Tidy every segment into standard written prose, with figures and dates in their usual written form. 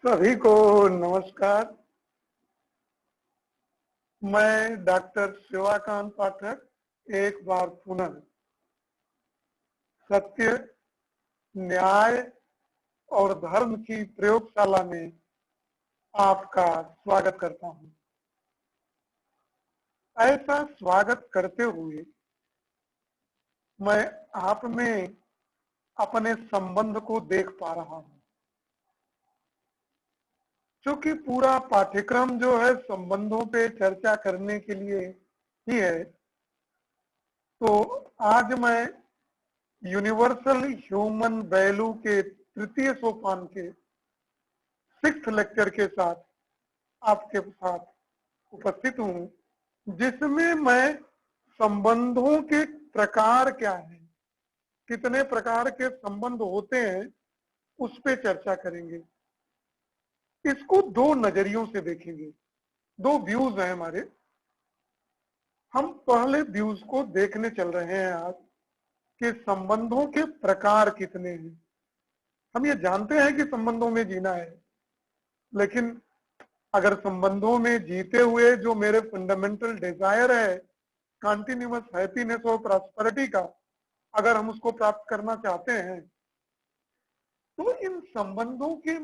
सभी को नमस्कार। मैं डॉक्टर शिवाकांत पाठक एक बार पुनः सत्य, न्याय और धर्म की प्रयोगशाला में आपका स्वागत करता हूं। ऐसा स्वागत करते हुए मैं आप में अपने संबंध को देख पा रहा हूं। क्योंकि पूरा पाठ्यक्रम जो है संबंधों पे चर्चा करने के लिए ही है, तो आज मैं यूनिवर्सल ह्यूमन वैल्यू के तृतीय सोपान के 6th लेक्चर के साथ आपके साथ उपस्थित हूं, जिसमें मैं संबंधों के प्रकार क्या है, कितने प्रकार के संबंध होते हैं, उस पे चर्चा करेंगे। इसको दो नजरियों से देखेंगे। दो व्यूज हैं हमारे। हम पहले व्यूज को देखने चल रहे हैं आज कि संबंधों के प्रकार कितने हैं। हम ये जानते हैं कि संबंधों में जीना है, लेकिन अगर संबंधों में जीते हुए जो मेरे फंडामेंटल डिजायर है कंटिन्यूअस हैप्पीनेस और प्रॉस्पेरिटी का, अगर हम उसको प्राप्त करना चाहते हैं तो इन संबंधों के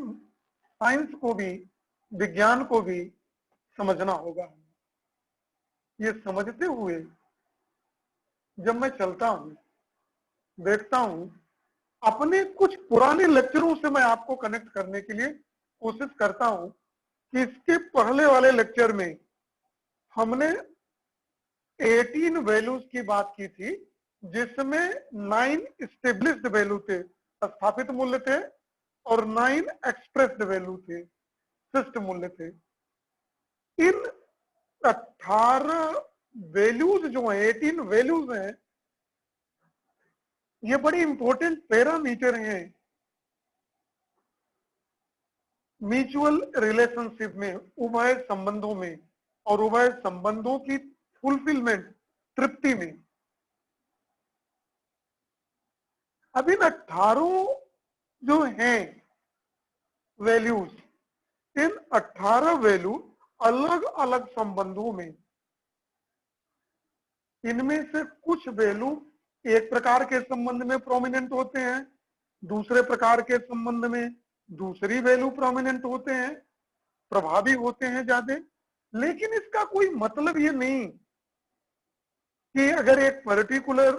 साइंस को भी, विज्ञान को भी समझना होगा। ये समझते हुए जब मैं चलता हूं, देखता हूं, अपने कुछ पुराने लेक्चरों से मैं आपको कनेक्ट करने के लिए कोशिश करता हूं कि इसके पहले वाले लेक्चर में हमने 18 वैल्यूज की बात की थी, जिसमें 9 स्टेब्लिश्ड वैल्यू थे, स्थापित मूल्य थे, और 9 एक्सप्रेस्ड वैल्यू थे, शिष्ट मूल्य थे। इन 18 वैल्यूज जो है, 18 वैल्यूज हैं, ये बड़ी इंपॉर्टेंट पैरामीटर हैं म्यूचुअल रिलेशनशिप में, उभय संबंधों में, और उभय संबंधों की फुलफिलमेंट, तृप्ति में। अब इन 18 जो हैं वैल्यूज, इन 18 वैल्यू अलग अलग संबंधों में, इनमें से कुछ वैल्यू एक प्रकार के संबंध में प्रोमिनेंट होते हैं, दूसरे प्रकार के संबंध में दूसरी वैल्यू प्रोमिनेंट होते हैं, प्रभावी होते हैं ज्यादा। लेकिन इसका कोई मतलब ये नहीं कि अगर एक पर्टिकुलर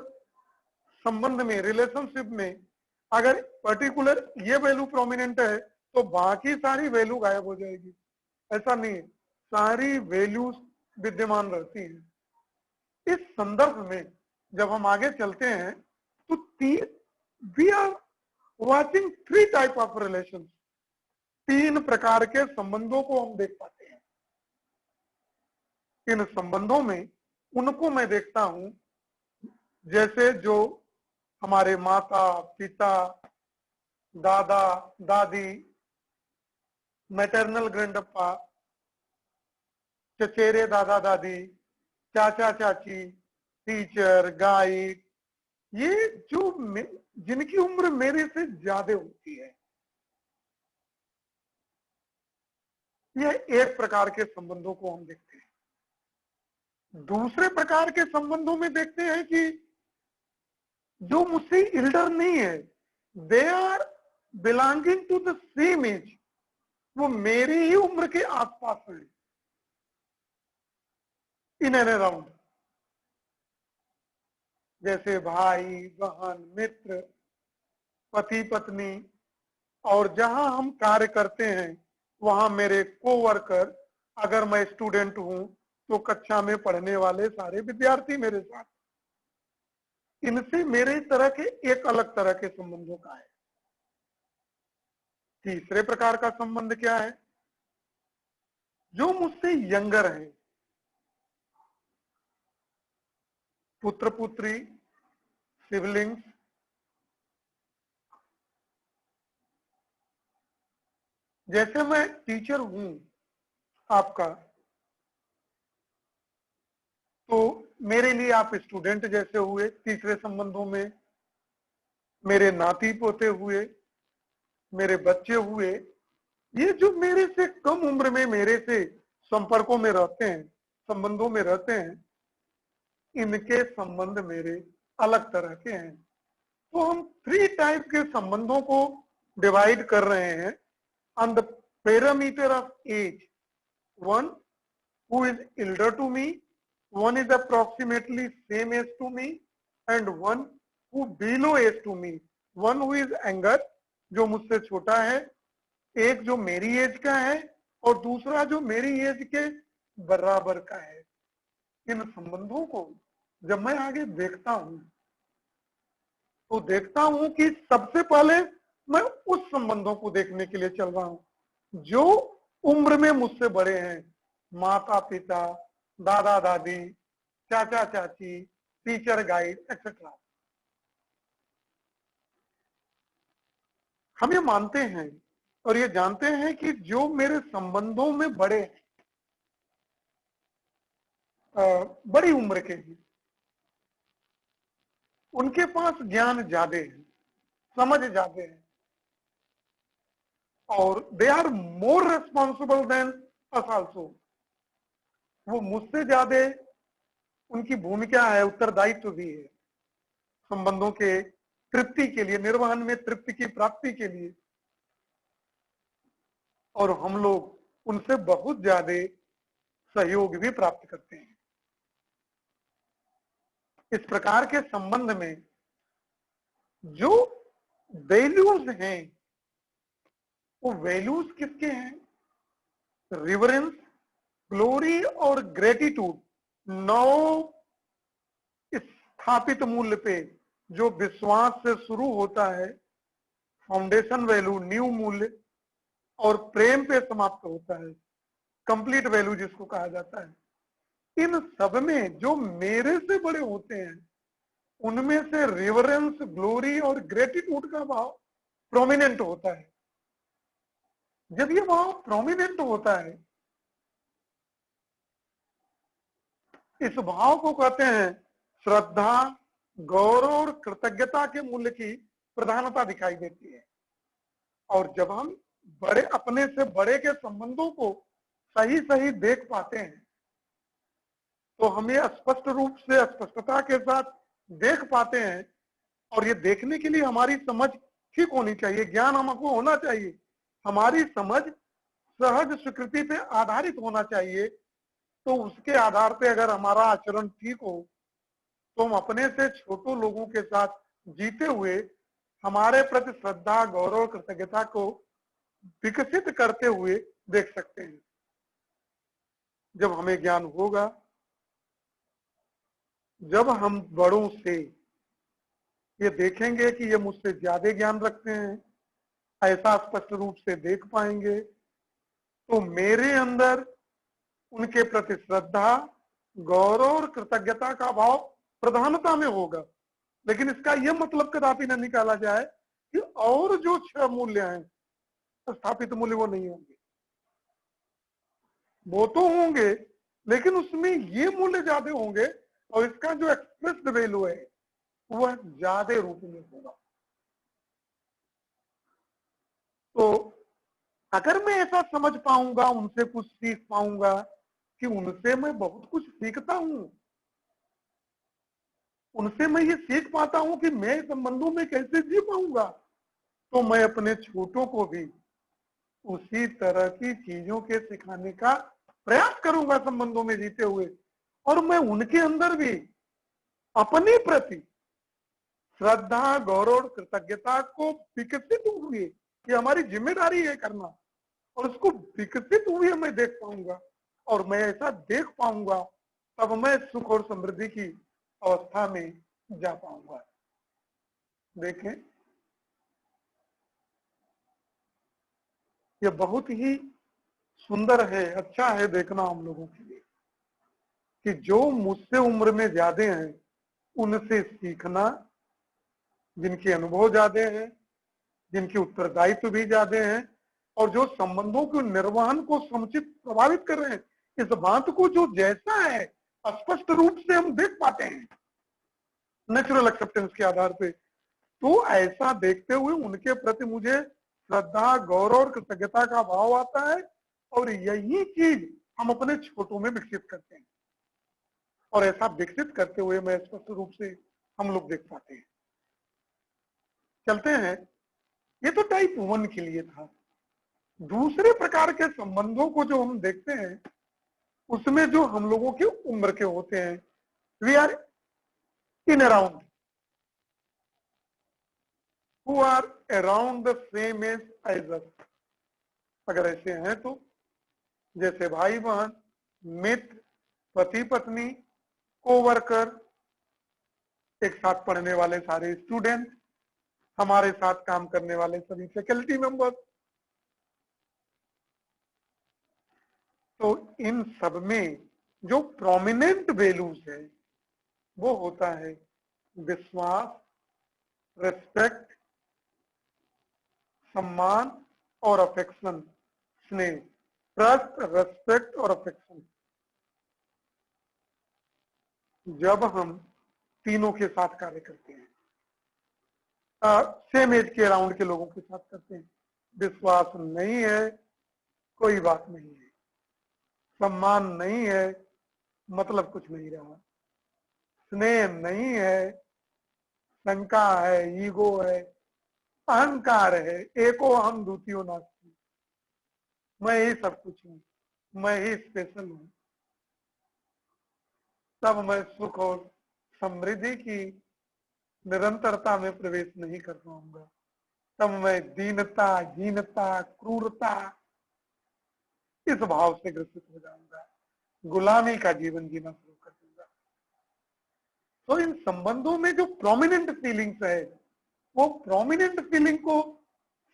संबंध में, रिलेशनशिप में, अगर पर्टिकुलर ये वैल्यू प्रोमिनेंट है तो बाकी सारी वैल्यू गायब हो जाएगी। ऐसा नहीं है, सारी वैल्यूज विद्यमान रहती हैं। इस संदर्भ में जब हम आगे चलते हैं तो we are watching 3 type of relation, 3 प्रकार के संबंधों को हम देख पाते हैं। इन संबंधों में उनको मैं देखता हूं जैसे जो हमारे माता पिता, दादा दादी, मैटरनल ग्रैंडपा, चचेरे दादा दादी, चाचा चाची, टीचर, गाइड, ये जो जिनकी उम्र मेरे से ज्यादा होती है, यह एक प्रकार के संबंधों को हम देखते हैं। दूसरे प्रकार के संबंधों में देखते हैं कि जो मुझसे इल्डर नहीं है, they are belonging to the same age, वो मेरी ही उम्र के आसपास है, इन एंड अराउंड, जैसे भाई बहन, मित्र, पति पत्नी, और जहां हम कार्य करते हैं वहां मेरे कोवर्कर, अगर मैं स्टूडेंट हूं तो कक्षा में पढ़ने वाले सारे विद्यार्थी मेरे साथ, इनसे मेरे तरह के एक अलग तरह के संबंधों का है। तीसरे प्रकार का संबंध क्या है? जो मुझसे यंगर है, पुत्र पुत्री, सिबलिंग्स, जैसे मैं टीचर हूं आपका, तो मेरे लिए आप स्टूडेंट जैसे हुए तीसरे संबंधों में, मेरे नाती पोते हुए, मेरे बच्चे हुए, ये जो मेरे से कम उम्र में मेरे से संपर्कों में रहते हैं, संबंधों में रहते हैं, इनके संबंध मेरे अलग तरह के हैं। तो हम 3 टाइप के संबंधों को डिवाइड कर रहे हैं on the parameter of age. One who is elder to me, one is approximately same age to me, and one who below age to me. One who is younger, जो मुझसे छोटा है, एक जो मेरी एज का है, और दूसरा जो मेरी एज के बराबर का है। इन संबंधों को जब मैं आगे देखता हूं तो देखता हूं कि सबसे पहले मैं उस संबंधों को देखने के लिए चल रहा हूं जो उम्र में मुझसे बड़े हैं। माता पिता, दादा दादी, चाचा चाची, टीचर गाइड एक्सेट्रा। हम ये मानते हैं और ये जानते हैं कि जो मेरे संबंधों में बड़े हैं, बड़ी उम्र के हैं, उनके पास ज्ञान ज्यादा है, समझ ज्यादा है, और they are more responsible than us also. वो मुझसे ज्यादा, उनकी भूमिका है, उत्तरदायित्व भी है संबंधों के तृप्ति के लिए, निर्वहन में तृप्ति की प्राप्ति के लिए। और हम लोग उनसे बहुत ज्यादा सहयोग भी प्राप्त करते हैं। इस प्रकार के संबंध में जो वैल्यूज हैं, वो वैल्यूज किसके हैं? रिवरेंस, ग्लोरी और ग्रेटिट्यूड, 9 स्थापित मूल्य पे जो विश्वास से शुरू होता है, फाउंडेशन वैल्यू, न्यू मूल्य, और प्रेम पे समाप्त होता है, कंप्लीट वैल्यू जिसको कहा जाता है। इन सब में जो मेरे से बड़े होते हैं, उनमें से रिवरेंस, ग्लोरी और ग्रेटिट्यूड का भाव प्रोमिनेंट होता है। जब ये भाव प्रोमिनेंट होता है, इस भाव को कहते हैं श्रद्धा, गौरव और कृतज्ञता के मूल्य की प्रधानता दिखाई देती है। और जब हम बड़े, अपने से बड़े के संबंधों को सही सही देख पाते हैं, तो हमें स्पष्ट रूप से, स्पष्टता के साथ देख पाते हैं। और ये देखने के लिए हमारी समझ ठीक होनी चाहिए, ज्ञान हमको होना चाहिए, हमारी समझ सहज स्वीकृति पे आधारित होना चाहिए। तो उसके आधार पे अगर हमारा आचरण ठीक हो, तो हम अपने से छोटों लोगों के साथ जीते हुए हमारे प्रति श्रद्धा, गौरव, कृतज्ञता को विकसित करते हुए देख सकते हैं। जब हमें ज्ञान होगा, जब हम बड़ों से ये देखेंगे कि ये मुझसे ज्यादा ज्ञान रखते हैं, ऐसा स्पष्ट रूप से देख पाएंगे, तो मेरे अंदर उनके प्रति श्रद्धा, गौरव और कृतज्ञता का भाव प्रधानता में होगा। लेकिन इसका यह मतलब कदापि न निकाला जाए कि और जो 6 मूल्य हैं, स्थापित मूल्य, वो नहीं होंगे। वो तो होंगे, लेकिन उसमें ये मूल्य ज्यादा होंगे, और इसका जो एक्सप्रेस्ड वैल्यू है वह ज्यादा रूप में होगा। तो अगर मैं ऐसा समझ पाऊंगा, उनसे कुछ सीख पाऊंगा कि उनसे मैं बहुत कुछ सीखता हूं, उनसे मैं ये सीख पाता हूं कि मैं संबंधों में कैसे जी पाऊंगा, तो मैं अपने छोटों को भी उसी तरह की चीजों के सिखाने का प्रयास करूंगा संबंधों में जीते हुए। और मैं उनके अंदर भी अपने प्रति श्रद्धा, गौरव, कृतज्ञता को विकसित हुए, ये हमारी जिम्मेदारी है करना, और उसको विकसित हुए मैं देख पाऊंगा। और मैं ऐसा देख पाऊंगा, तब मैं सुख और समृद्धि की अवस्था में जा पाऊंगा। देखें, ये बहुत ही सुंदर है, अच्छा है देखना हम लोगों के लिए कि जो मुझसे उम्र में ज्यादा हैं, उनसे सीखना, जिनके अनुभव ज्यादा हैं, जिनके उत्तरदायित्व भी ज्यादा हैं, और जो संबंधों के निर्वहन को समुचित प्रभावित कर रहे हैं, इस बात को जो जैसा है स्पष्ट रूप से हम देख पाते हैं नेचुरल एक्सेप्टेंस के आधार पे। तो ऐसा देखते हुए उनके प्रति मुझे श्रद्धा, गौरव और कृतज्ञता का भाव आता है और यही चीज हम अपने छोटों में विकसित करते हैं और ऐसा विकसित करते हुए मैं स्पष्ट रूप से हम लोग देख पाते हैं। चलते हैं, ये तो टाइप 1 के लिए था। दूसरे प्रकार के संबंधों को जो हम देखते हैं उसमें जो हम लोगों की उम्र के होते हैं, we are in around, who are around the same age age us. अगर ऐसे हैं तो जैसे भाई बहन, मित्र, पति पत्नी, कोवर्कर, एक साथ पढ़ने वाले सारे स्टूडेंट, हमारे साथ काम करने वाले सभी फैकल्टी मेंबर्स। तो इन सब में जो प्रोमिनेंट वैल्यूज है वो होता है विश्वास, रेस्पेक्ट, सम्मान और अफेक्शन, स्नेह, ट्रस्ट, रेस्पेक्ट और अफेक्शन। जब हम तीनों के साथ कार्य करते हैं, सेम एज के अराउंड के लोगों के साथ करते हैं, विश्वास नहीं है कोई बात नहीं है, सम्मान नहीं है मतलब कुछ नहीं रहा, स्नेह नहीं है, शंका है, ईगो है, अहंकार है, एको हम द्वितीयो नास्ति, मैं ही सब कुछ हूं, मैं ही स्पेशल हूं, तब मैं सुख और समृद्धि की निरंतरता में प्रवेश नहीं कर पाऊंगा। तब मैं दीनता, हीनता, क्रूरता इस भाव से ग्रसित हो जाऊंगा, गुलामी का जीवन जीना शुरू कर दूंगा। तो इन संबंधों में जो प्रोमिनेंट फीलिंग्स है वो प्रोमिनेंट फीलिंग को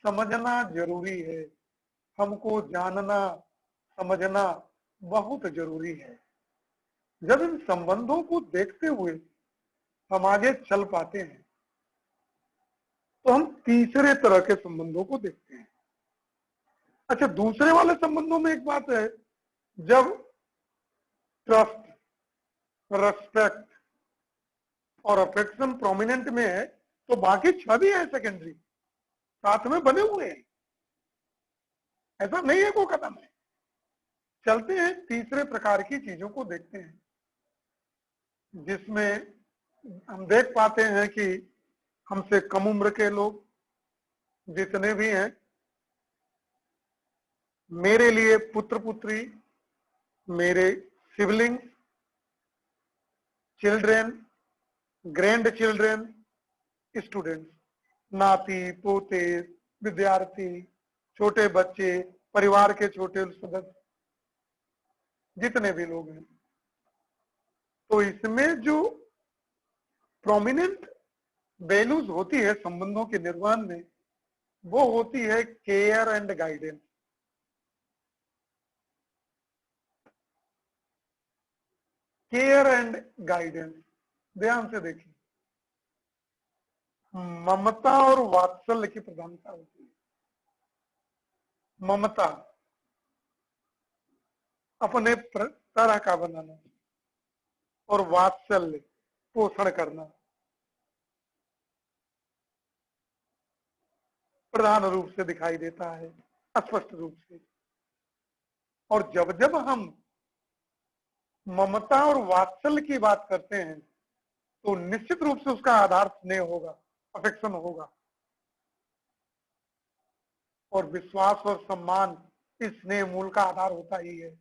समझना जरूरी है, हमको जानना समझना बहुत जरूरी है। जब इन संबंधों को देखते हुए हम आगे चल पाते हैं तो हम तीसरे तरह के संबंधों को देखते हैं। अच्छा, दूसरे वाले संबंधों में एक बात है, जब ट्रस्ट, रेस्पेक्ट और अफेक्शन प्रोमिनेंट में है तो बाकी छह भी है सेकेंडरी, साथ में बने हुए हैं, ऐसा नहीं है को खत्म है। चलते हैं तीसरे प्रकार की चीजों को देखते हैं, जिसमें हम देख पाते हैं कि हमसे कम उम्र के लोग जितने भी हैं, मेरे लिए पुत्र पुत्री, मेरे siblings, children, grand children, students, नाती पोते, विद्यार्थी, छोटे बच्चे, परिवार के छोटे सदस्य, जितने भी लोग हैं, तो इसमें जो प्रोमिनेंट वैल्यूज होती है संबंधों के निर्माण में वो होती है care and guidance. Care and guidance, ध्यान से देखिए, ममता और वात्सल्य की प्रधानता होती है। ममता अपने तरह का बनाना और वात्सल्य पोषण करना प्रधान रूप से दिखाई देता है, स्पष्ट रूप से। और जब जब हम ममता और वात्सल्य की बात करते हैं तो निश्चित रूप से उसका आधार स्नेह होगा, अफेक्शन होगा, और विश्वास और सम्मान इस स्नेह मूल का आधार होता ही है।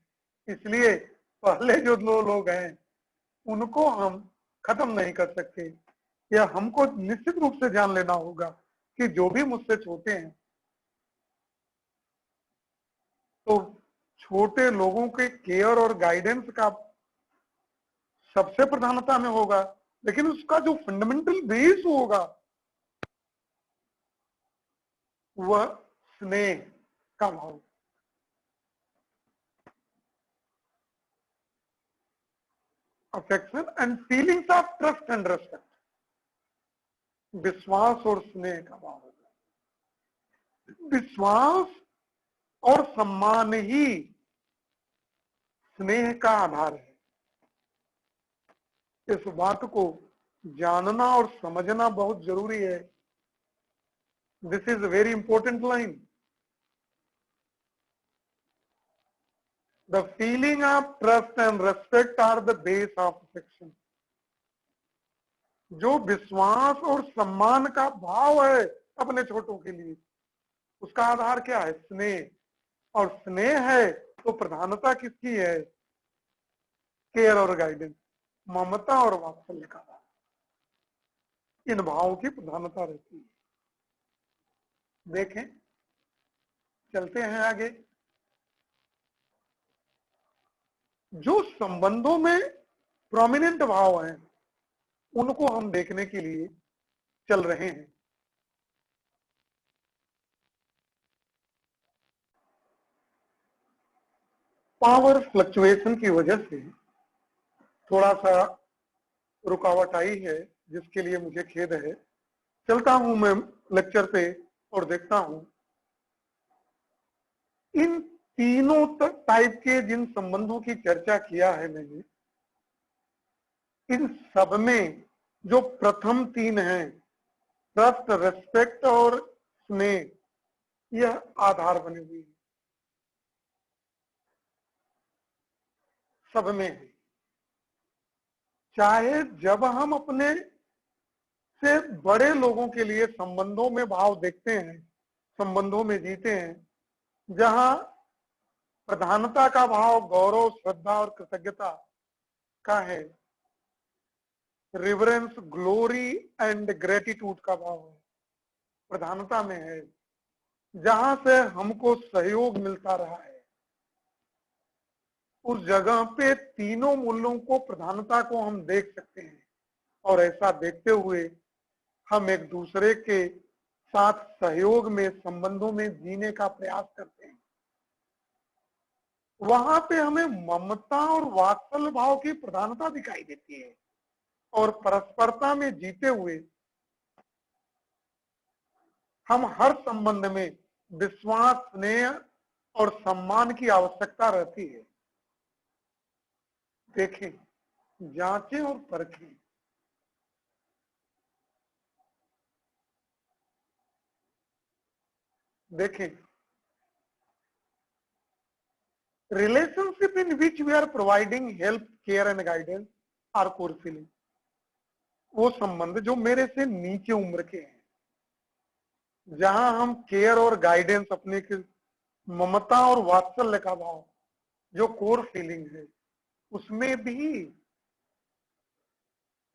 इसलिए पहले जो दो लोग हैं उनको हम खत्म नहीं कर सकते, या हमको निश्चित रूप से जान लेना होगा कि जो भी मुझसे छोटे हैं, तो छोटे लोगों के केयर और गाइडेंस का सबसे प्रधानता में होगा, लेकिन उसका जो फंडामेंटल बेस होगा वह स्नेह का भाव, affection and feelings of trust and respect, विश्वास और स्नेह का भाव होगा। विश्वास और सम्मान ही स्नेह का आधार है। इस बात को जानना और समझना बहुत जरूरी है। This is very important line. The feeling of trust and respect our the base of affection. जो विश्वास और सम्मान का भाव है अपने छोटों के लिए, उसका आधार क्या है? स्नेह। और स्नेह है तो प्रधानता किसकी है? केयर और गाइडेंस, ममता और वात्सल्य का भाव। इन भावों की प्रधानता रहती है। देखें, चलते हैं आगे। जो संबंधों में प्रोमिनेंट भाव हैं उनको हम देखने के लिए चल रहे हैं। पावर फ्लक्चुएशन की वजह से थोड़ा सा रुकावट आई है, जिसके लिए मुझे खेद है। चलता हूं मैं लेक्चर पे और देखता हूं इन तीनों टाइप के जिन संबंधों की चर्चा किया है मैंने, इन सब में जो प्रथम तीन हैं, ट्रस्ट, रेस्पेक्ट और स्नेह, यह आधार बने हुए हैं, सब में है। चाहे जब हम अपने से बड़े लोगों के लिए संबंधों में भाव देखते हैं, संबंधों में जीते हैं, जहां प्रधानता का भाव गौरव, श्रद्धा और कृतज्ञता का है, रिवरेंस, ग्लोरी एंड ग्रेटिट्यूड का भाव है, प्रधानता में है, जहां से हमको सहयोग मिलता रहा है, उस जगह पे तीनों मूल्यों को, प्रधानता को हम देख सकते हैं। और ऐसा देखते हुए हम एक दूसरे के साथ सहयोग में, संबंधों में जीने का प्रयास करते हैं। वहां पे हमें ममता और वात्सल्य भाव की प्रधानता दिखाई देती है। और परस्परता में जीते हुए हम हर संबंध में विश्वास, स्नेह और सम्मान की आवश्यकता रहती है। देखें, जांचें और परखें। देखें, relationship in which we are providing help, care and guidance are core feeling। वो संबंध जो मेरे से नीचे उम्र के हैं, जहां हम केयर और गाइडेंस, अपने के ममता और वात्सल्य का भाव, जो कोर फीलिंग है, उसमें भी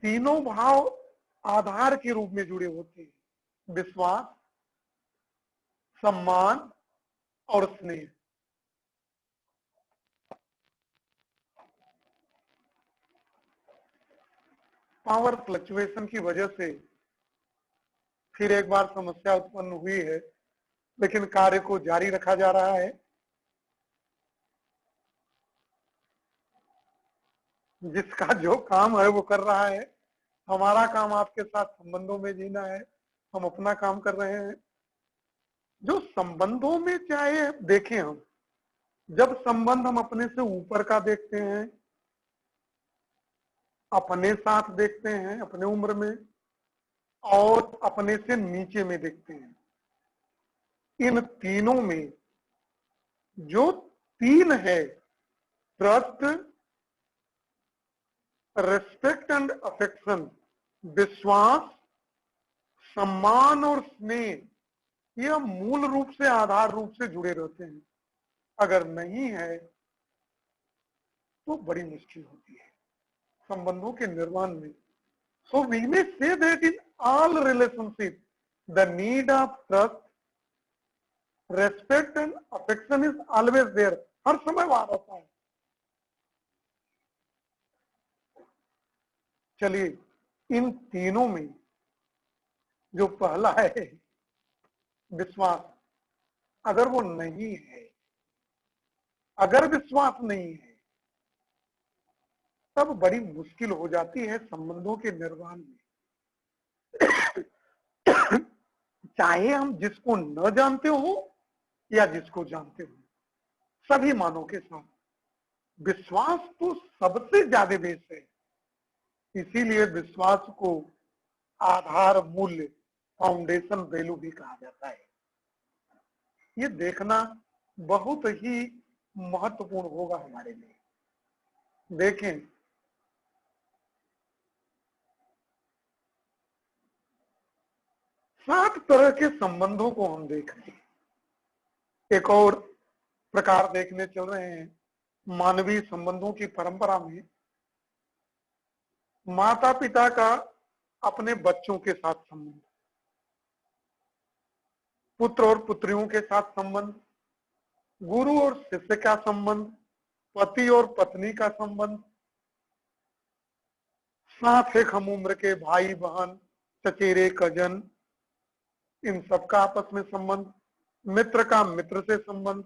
तीनों भाव आधार के रूप में जुड़े होते हैं, विश्वास, सम्मान और स्नेह। पावर फ्लक्चुएशन की वजह से फिर एक बार समस्या उत्पन्न हुई है, लेकिन कार्य को जारी रखा जा रहा है। जिसका जो काम है वो कर रहा है। हमारा काम आपके साथ संबंधों में जीना है, हम अपना काम कर रहे हैं। जो संबंधों में, चाहे देखें हम, जब संबंध हम अपने से ऊपर का देखते हैं, अपने साथ देखते हैं, अपने उम्र में, और अपने से नीचे में देखते हैं, इन तीनों में जो तीन है, ट्रस्ट, रेस्पेक्ट एंड अफेक्शन, विश्वास, सम्मान और स्नेह, यह मूल रूप से, आधार रूप से जुड़े रहते हैं। अगर नहीं है तो बड़ी मुश्किल होती है संबंधों के निर्माण में। सो we may say that in all relationship the need of trust, respect and affection is always there. हर समय वहां रहता है। चलिए, इन तीनों में जो पहला है, विश्वास, अगर वो नहीं है, अगर विश्वास नहीं है, तब बड़ी मुश्किल हो जाती है संबंधों के निर्माण में। चाहे हम जिसको न जानते हो या जिसको जानते हो, सभी मानव के साथ विश्वास तो सबसे ज्यादा बेस है। इसीलिए विश्वास को आधार मूल्य, फाउंडेशन वैल्यू भी कहा जाता है। ये देखना बहुत ही महत्वपूर्ण होगा हमारे लिए। देखें, सात तरह के संबंधों को हम देख रहे हैं। एक और प्रकार देखने चल रहे हैं। मानवीय संबंधों की परंपरा में माता पिता का अपने बच्चों के साथ संबंध, पुत्र और पुत्रियों के साथ संबंध, गुरु और शिष्य का संबंध, पति और पत्नी का संबंध, साथ एक हम उम्र के भाई बहन, चचेरे कजन, इन सबका आपस में संबंध, मित्र का मित्र से संबंध,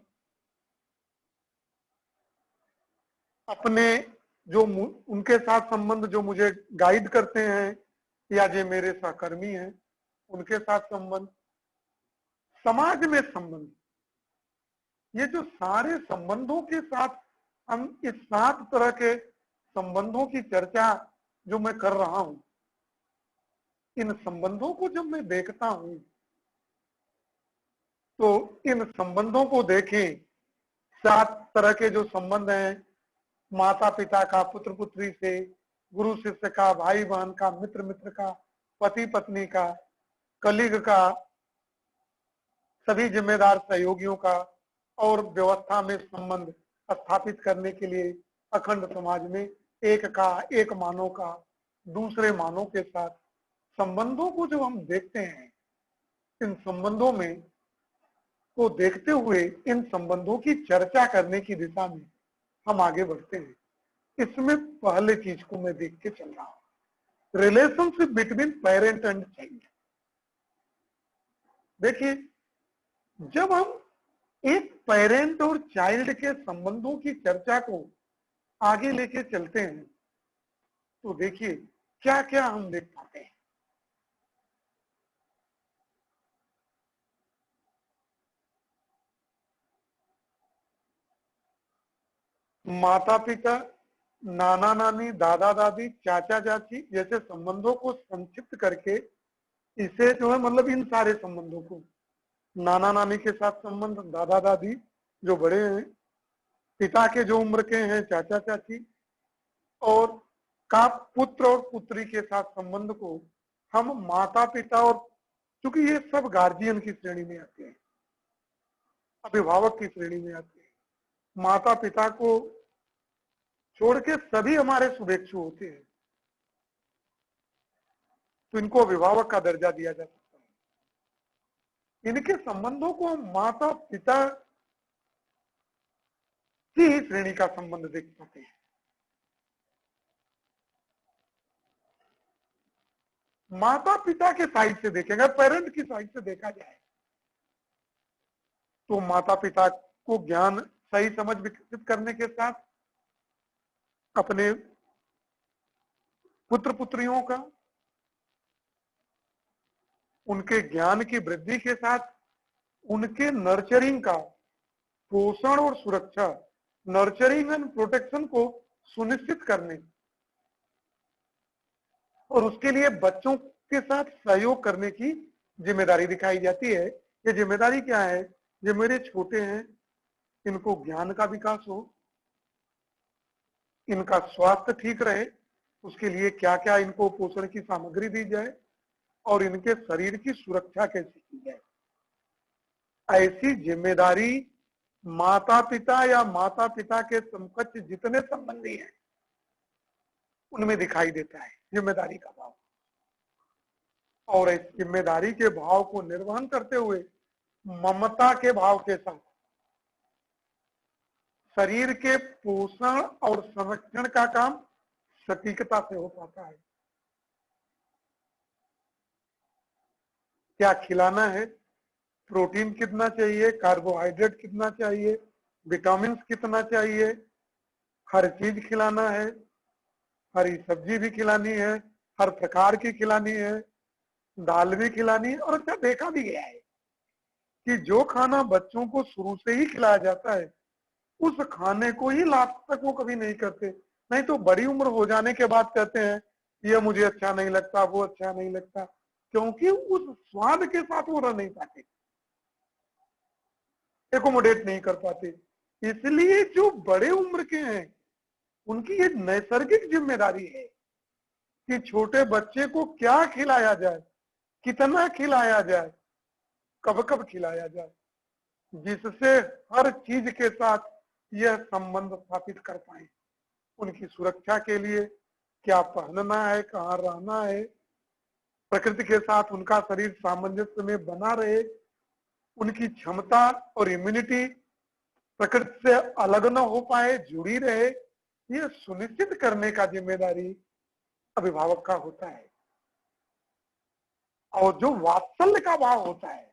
अपने जो उनके साथ संबंध जो मुझे गाइड करते हैं या जो मेरे सहकर्मी हैं उनके साथ संबंध, समाज में संबंध। ये जो सारे संबंधों के साथ हम इस 7 तरह के संबंधों की चर्चा जो मैं कर रहा हूं, इन संबंधों को जब मैं देखता हूं तो इन संबंधों को देखें, 7 तरह के जो संबंध हैं, माता पिता का पुत्र पुत्री से, गुरु शिष्य का, भाई बहन का, मित्र मित्र का, पति पत्नी का, कलीग का, सभी जिम्मेदार सहयोगियों का, और व्यवस्था में संबंध स्थापित करने के लिए अखंड समाज में एक मानव का दूसरे मानव के साथ संबंधों को जो हम देखते हैं, इन संबंधों में को देखते हुए इन संबंधों की चर्चा करने की दिशा में हम आगे बढ़ते हैं। इसमें पहले चीज को मैं देख के चल रहा हूं, relationship between parent and child. देखिए, जब हम एक पेरेंट और चाइल्ड के संबंधों की चर्चा को आगे लेके चलते हैं तो देखिए क्या क्या हम देख पाते हैं। माता पिता, नाना नानी, दादा दादी, चाचा चाची जैसे संबंधों को संक्षिप्त करके इसे जो है मतलब इन सारे संबंधों को, नाना नानी के साथ संबंध, दादा दादी जो बड़े हैं, पिता के जो उम्र के हैं चाचा चाची, और का पुत्र और पुत्री के साथ संबंध को हम माता पिता, और क्योंकि ये सब गार्जियन की श्रेणी में आते हैं, अभिभावक की श्रेणी में आते हैं। माता पिता को छोड़ के सभी हमारे शुभेच्छु होते हैं, तो इनको अभिभावक का दर्जा दिया जा सकता है। इनके संबंधों को हम माता पिता की ही श्रेणी का संबंध देख सकते हैं। माता पिता के साइड से देखेंगे, पेरेंट की साइड से देखा जाए तो माता पिता को ज्ञान सही समझ विकसित करने के साथ अपने पुत्र पुत्रियों का, उनके ज्ञान की वृद्धि के साथ उनके नर्चरिंग का, पोषण और सुरक्षा, नर्चरिंग एंड प्रोटेक्शन को सुनिश्चित करने, और उसके लिए बच्चों के साथ सहयोग करने की जिम्मेदारी दिखाई जाती है। ये जिम्मेदारी क्या है? ये मेरे छोटे हैं, इनको ज्ञान का विकास हो, इनका स्वास्थ्य ठीक रहे, उसके लिए क्या क्या इनको पोषण की सामग्री दी जाए, और इनके शरीर की सुरक्षा कैसे की जाए। ऐसी जिम्मेदारी माता पिता या माता पिता के समकक्ष जितने संबंधी हैं उनमें दिखाई देता है जिम्मेदारी का भाव। और इस जिम्मेदारी के भाव को निर्वहन करते हुए ममता के भाव के साथ शरीर के पोषण और संरक्षण का काम सटीकता से हो पाता है। क्या खिलाना है, प्रोटीन कितना चाहिए, कार्बोहाइड्रेट कितना चाहिए, विटामिन कितना चाहिए, हर चीज खिलाना है, हरी सब्जी भी खिलानी है, हर प्रकार की खिलानी है, दाल भी खिलानी है। और अच्छा देखा भी गया है कि जो खाना बच्चों को शुरू से ही खिलाया जाता है उस खाने को ही लास्ट तक वो कभी नहीं करते, नहीं तो बड़ी उम्र हो जाने के बाद कहते हैं ये मुझे अच्छा नहीं लगता, वो अच्छा नहीं लगता, क्योंकि उस स्वाद के साथ वो रह नहीं पाते, एकोमोडेट नहीं कर पाते। इसलिए जो बड़े उम्र के हैं उनकी ये नैसर्गिक जिम्मेदारी है कि छोटे बच्चे को क्या खिलाया जाए, कितना खिलाया जाए, कब कब खिलाया जाए, जिससे हर चीज के साथ यह संबंध स्थापित कर पाए। उनकी सुरक्षा के लिए क्या पहनना है, कहाँ रहना है, प्रकृति के साथ उनका शरीर सामंजस्य में बना रहे, उनकी क्षमता और इम्यूनिटी प्रकृति से अलग न हो पाए, जुड़ी रहे, ये सुनिश्चित करने का जिम्मेदारी अभिभावक का होता है। और जो वात्सल्य का भाव होता है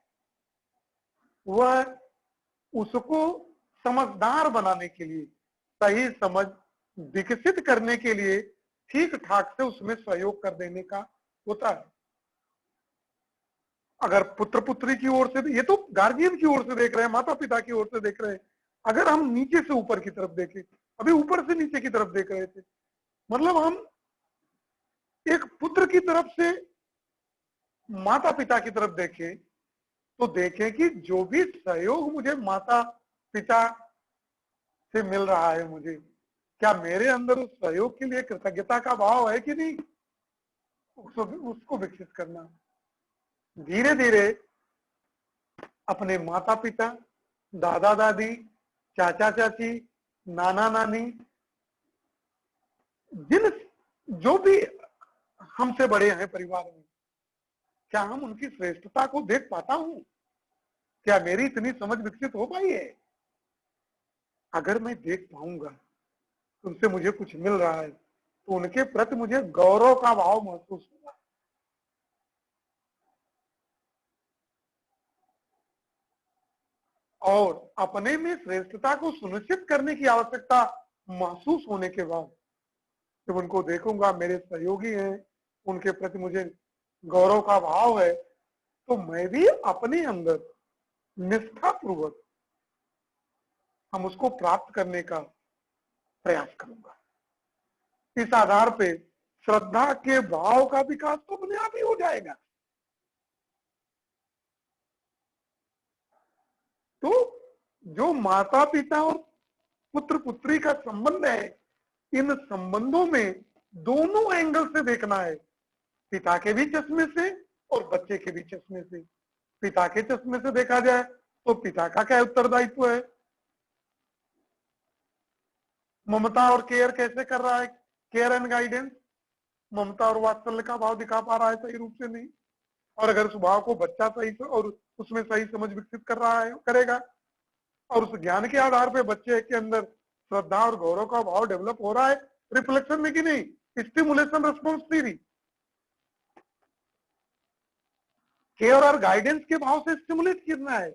वह उसको समझदार बनाने के लिए, सही समझ विकसित करने के लिए ठीक ठाक से उसमें सहयोग कर देने का होता है। अगर पुत्र पुत्री की ओर से, ये तो गार्जियन की ओर से देख रहे हैं, माता पिता की ओर से देख रहे हैं। अगर हम नीचे से ऊपर की तरफ देखें, अभी ऊपर से नीचे की तरफ देख रहे थे, मतलब हम एक पुत्र की तरफ से माता पिता की तरफ देखें तो देखें कि जो भी सहयोग मुझे माता पिता से मिल रहा है, मुझे क्या मेरे अंदर उस सहयोग के लिए कृतज्ञता का भाव है कि नहीं, उसको विकसित करना। धीरे धीरे अपने माता पिता, दादा दादी, चाचा चाची, नाना नानी, जिन जो भी हमसे बड़े हैं परिवार में, क्या हम उनकी श्रेष्ठता को देख पाता हूं? क्या मेरी इतनी समझ विकसित हो पाई है? अगर मैं देख पाऊंगा, उनसे मुझे कुछ मिल रहा है, तो उनके प्रति मुझे गौरव का भाव महसूस होगा। और अपने में श्रेष्ठता को सुनिश्चित करने की आवश्यकता महसूस होने के बाद जब उनको देखूंगा मेरे सहयोगी हैं, उनके प्रति मुझे गौरव का भाव है, तो मैं भी अपने अंदर निष्ठा पूर्वक हम उसको प्राप्त करने का प्रयास करूंगा। इस आधार पे श्रद्धा के भाव का विकास तो अपने आप ही हो जाएगा। तो जो माता पिता और पुत्र पुत्री का संबंध है, इन संबंधों में दोनों एंगल से देखना है, पिता के भी चश्मे से और बच्चे के भी चश्मे से। पिता के चश्मे से देखा जाए तो पिता का क्या उत्तरदायित्व है, ममता और केयर कैसे कर रहा है, केयर एंड गाइडेंस, ममता और वात्सल्य का भाव दिखा पा रहा है सही रूप से नहीं। और अगर उस भाव को बच्चा सही से और उसमें सही समझ विकसित कर रहा है, करेगा, और उस ज्ञान के आधार पे बच्चे के अंदर श्रद्धा और गौरव का भाव डेवलप हो रहा है रिफ्लेक्शन में कि नहीं, स्टिमुलेशन रिस्पॉन्स थ्योरी, केयर और गाइडेंस के भाव से स्टिमुलेट करना है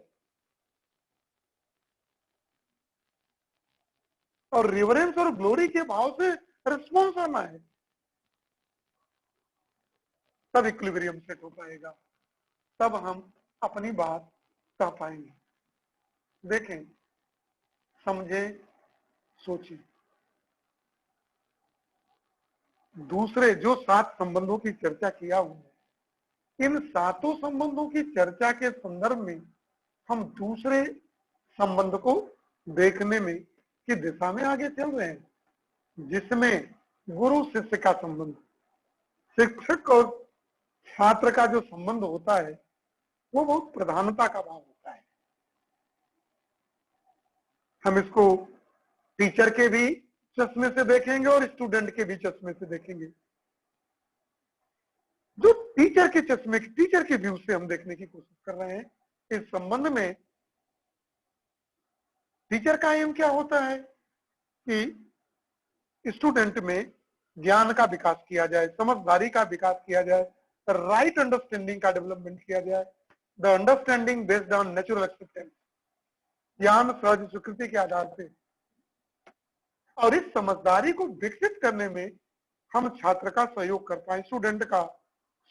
और रिवरेंस और ग्लोरी के भाव से रिस्पॉन्स आना है, तब इक्विलिब्रियम सेट हो पाएगा, तब हम अपनी बात कह पाएंगे। देखें, समझें, सोचें। दूसरे जो 7 संबंधों की चर्चा किया हूं, इन 7 संबंधों की चर्चा के संदर्भ में हम दूसरे संबंध को देखने में की दिशा में आगे चल रहे हैं, जिसमें गुरु शिष्य का संबंध, शिक्षक और छात्र का जो संबंध होता है वो बहुत प्रधानता का भाव होता है। हम इसको टीचर के भी चश्मे से देखेंगे और स्टूडेंट के भी चश्मे से देखेंगे। जो टीचर के चश्मे, टीचर के व्यू से हम देखने की कोशिश कर रहे हैं, इस संबंध में टीचर का एम क्या होता है कि स्टूडेंट में ज्ञान का विकास किया जाए, समझदारी का विकास किया जाए, राइट अंडरस्टैंडिंग का डेवलपमेंट किया जाए, the understanding based on natural acceptance, ज्ञान सहज स्वीकृति के आधार पे। और इस समझदारी को विकसित करने में हम छात्र का सहयोग कर पाए, स्टूडेंट का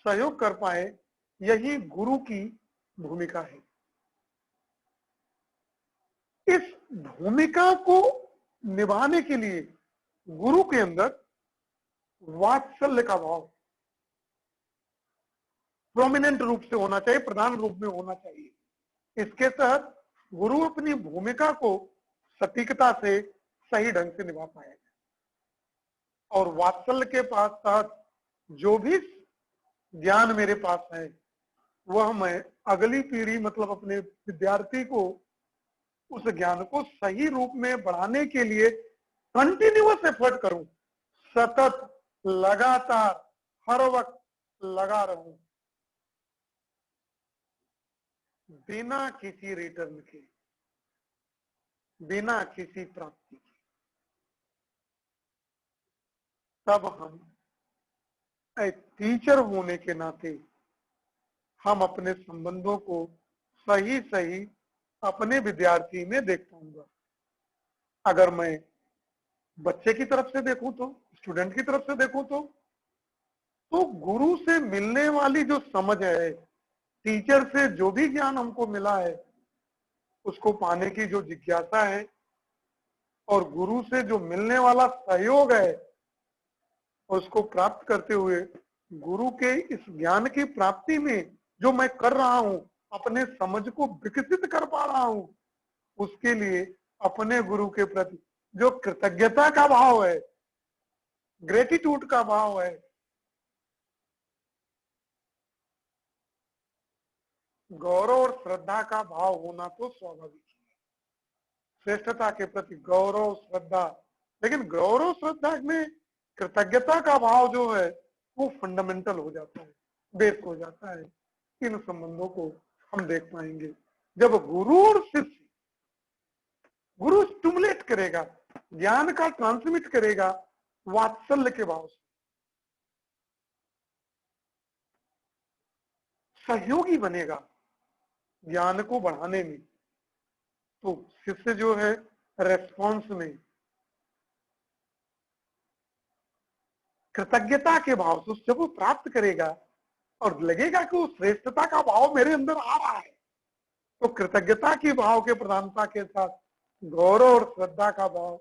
सहयोग कर पाए, यही गुरु की भूमिका है। इस भूमिका को निभाने के लिए गुरु के अंदर वात्सल्य का भाव प्रोमिनेंट रूप से होना चाहिए, प्रधान रूप में होना चाहिए। इसके तहत गुरु अपनी भूमिका को सटीकता से सही ढंग से निभा पाएगा। और वात्सल्य के पास साथ जो भी ज्ञान मेरे पास है वह मैं अगली पीढ़ी मतलब अपने विद्यार्थी को उस ज्ञान को सही रूप में बढ़ाने के लिए कंटिन्यूअस एफर्ट करूं, सतत लगातार हर वक्त लगा रहूं, बिना किसी रिटर्न के, बिना किसी प्राप्ति के। तब हम एक टीचर होने के नाते हम अपने संबंधों को सही सही अपने विद्यार्थी में देख पाऊंगा। अगर मैं बच्चे की तरफ से देखूं तो, स्टूडेंट की तरफ से देखूं तो गुरु से मिलने वाली जो समझ है, टीचर से जो भी ज्ञान हमको मिला है उसको पाने की जो जिज्ञासा है, और गुरु से जो मिलने वाला सहयोग है उसको प्राप्त करते हुए गुरु के इस ज्ञान की प्राप्ति में जो मैं कर रहा हूं, अपने समझ को विकसित कर पा रहा हूं, उसके लिए अपने गुरु के प्रति जो कृतज्ञता का भाव है, ग्रेटिट्यूड का भाव है, गौरव और श्रद्धा का भाव होना तो स्वाभाविक है। श्रेष्ठता के प्रति गौरव श्रद्धा, लेकिन गौरव श्रद्धा में कृतज्ञता का भाव जो है वो फंडामेंटल हो जाता है, बेस हो जाता है। इन संबंधों को हम देख पाएंगे जब गुरु और शिष्य, गुरु स्टिमुलेट करेगा, ज्ञान का ट्रांसमिट करेगा वात्सल्य के भाव से, सहयोगी बनेगा ज्ञान को बढ़ाने में, तो शिष्य जो है रेस्पॉन्स में कृतज्ञता के भाव से जब वो प्राप्त करेगा और लगेगा कि वो श्रेष्ठता का भाव मेरे अंदर आ रहा है, तो कृतज्ञता की भाव के प्रधानता के साथ गौरव और श्रद्धा का भाव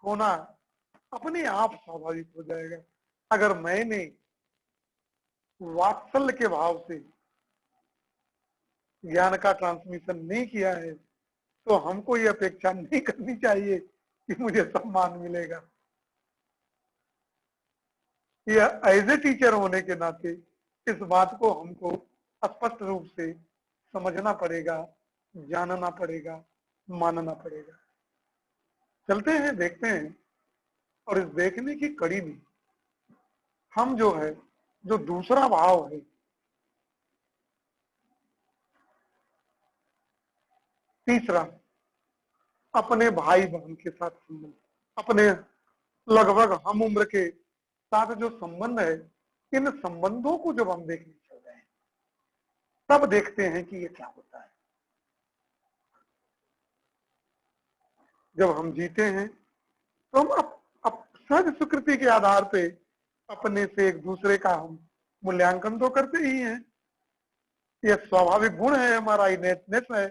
होना अपने आप स्वाभाविक हो जाएगा। अगर मैंने वात्सल्य के भाव से ज्ञान का ट्रांसमिशन नहीं किया है तो हमको ये अपेक्षा नहीं करनी चाहिए कि मुझे सम्मान मिलेगा। यह एज ए टीचर होने के नाते इस बात को हमको स्पष्ट रूप से समझना पड़ेगा, जानना पड़ेगा, मानना पड़ेगा। चलते हैं, देखते हैं, और इस देखने की कड़ी में हम जो है, जो दूसरा भाव है, तीसरा अपने भाई बहन के साथ संबंध, अपने लगभग हम उम्र के साथ जो संबंध है, इन संबंधों को जब हम देखने चल रहे हैं तब देखते हैं कि ये क्या होता है। जब हम जीते हैं तो हम अब सहज स्वीकृति के आधार पे अपने से एक दूसरे का हम मूल्यांकन तो करते ही हैं। ये स्वाभाविक गुण है हमारा, इनेटनेस है,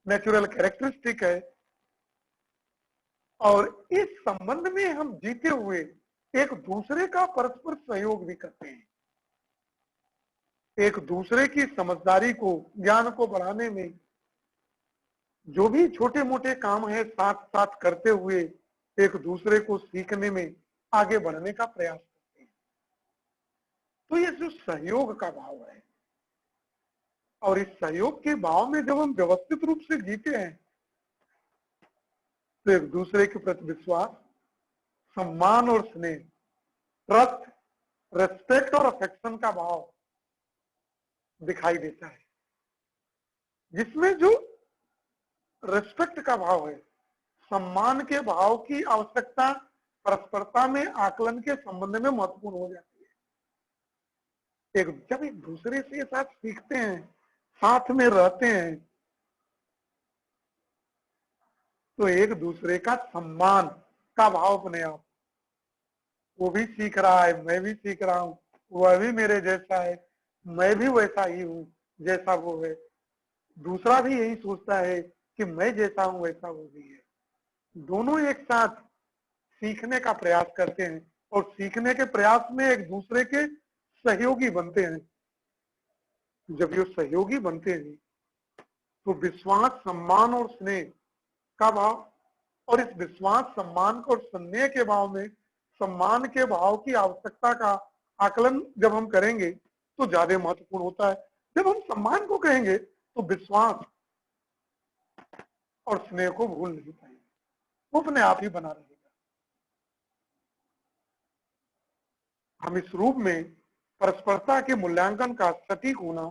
नेचुरल कैरेक्टरिस्टिक है। और इस संबंध में हम जीते हुए एक दूसरे का परस्पर सहयोग भी करते हैं, एक दूसरे की समझदारी को, ज्ञान को बढ़ाने में जो भी छोटे मोटे काम है साथ साथ करते हुए एक दूसरे को सीखने में आगे बढ़ने का प्रयास करते हैं। तो ये जो सहयोग का भाव है, और इस सहयोग के भाव में जब हम व्यवस्थित रूप से जीते हैं तो एक दूसरे के प्रति विश्वास, सम्मान और स्नेह, ट्रस्ट, रेस्पेक्ट और अफेक्शन का भाव दिखाई देता है, जिसमें जो रेस्पेक्ट का भाव है, सम्मान के भाव की आवश्यकता परस्परता में आकलन के संबंध में महत्वपूर्ण हो जाती है। जब एक दूसरे से साथ सीखते हैं, साथ में रहते हैं, तो एक दूसरे का सम्मान का भाव अपने आप, वो भी सीख रहा है, मैं भी सीख रहा हूं, वह भी मेरे जैसा है, मैं भी वैसा ही हूं जैसा वो है, दूसरा भी यही सोचता है कि मैं जैसा हूं वैसा वो भी है। दोनों एक साथ सीखने का प्रयास करते हैं और सीखने के प्रयास में एक दूसरे के सहयोगी बनते हैं। जब ये सहयोगी बनते हैं तो विश्वास, सम्मान और स्नेह का भाव, और इस विश्वास, सम्मान और स्नेह के भाव में सम्मान के भाव की आवश्यकता का आकलन जब हम करेंगे तो ज्यादा महत्वपूर्ण होता है। जब हम सम्मान को कहेंगे तो विश्वास और स्नेह को भूल नहीं पाएंगे, वो अपने आप ही बना रहेगा। हम इस रूप में परस्परता के मूल्यांकन का सटीक होना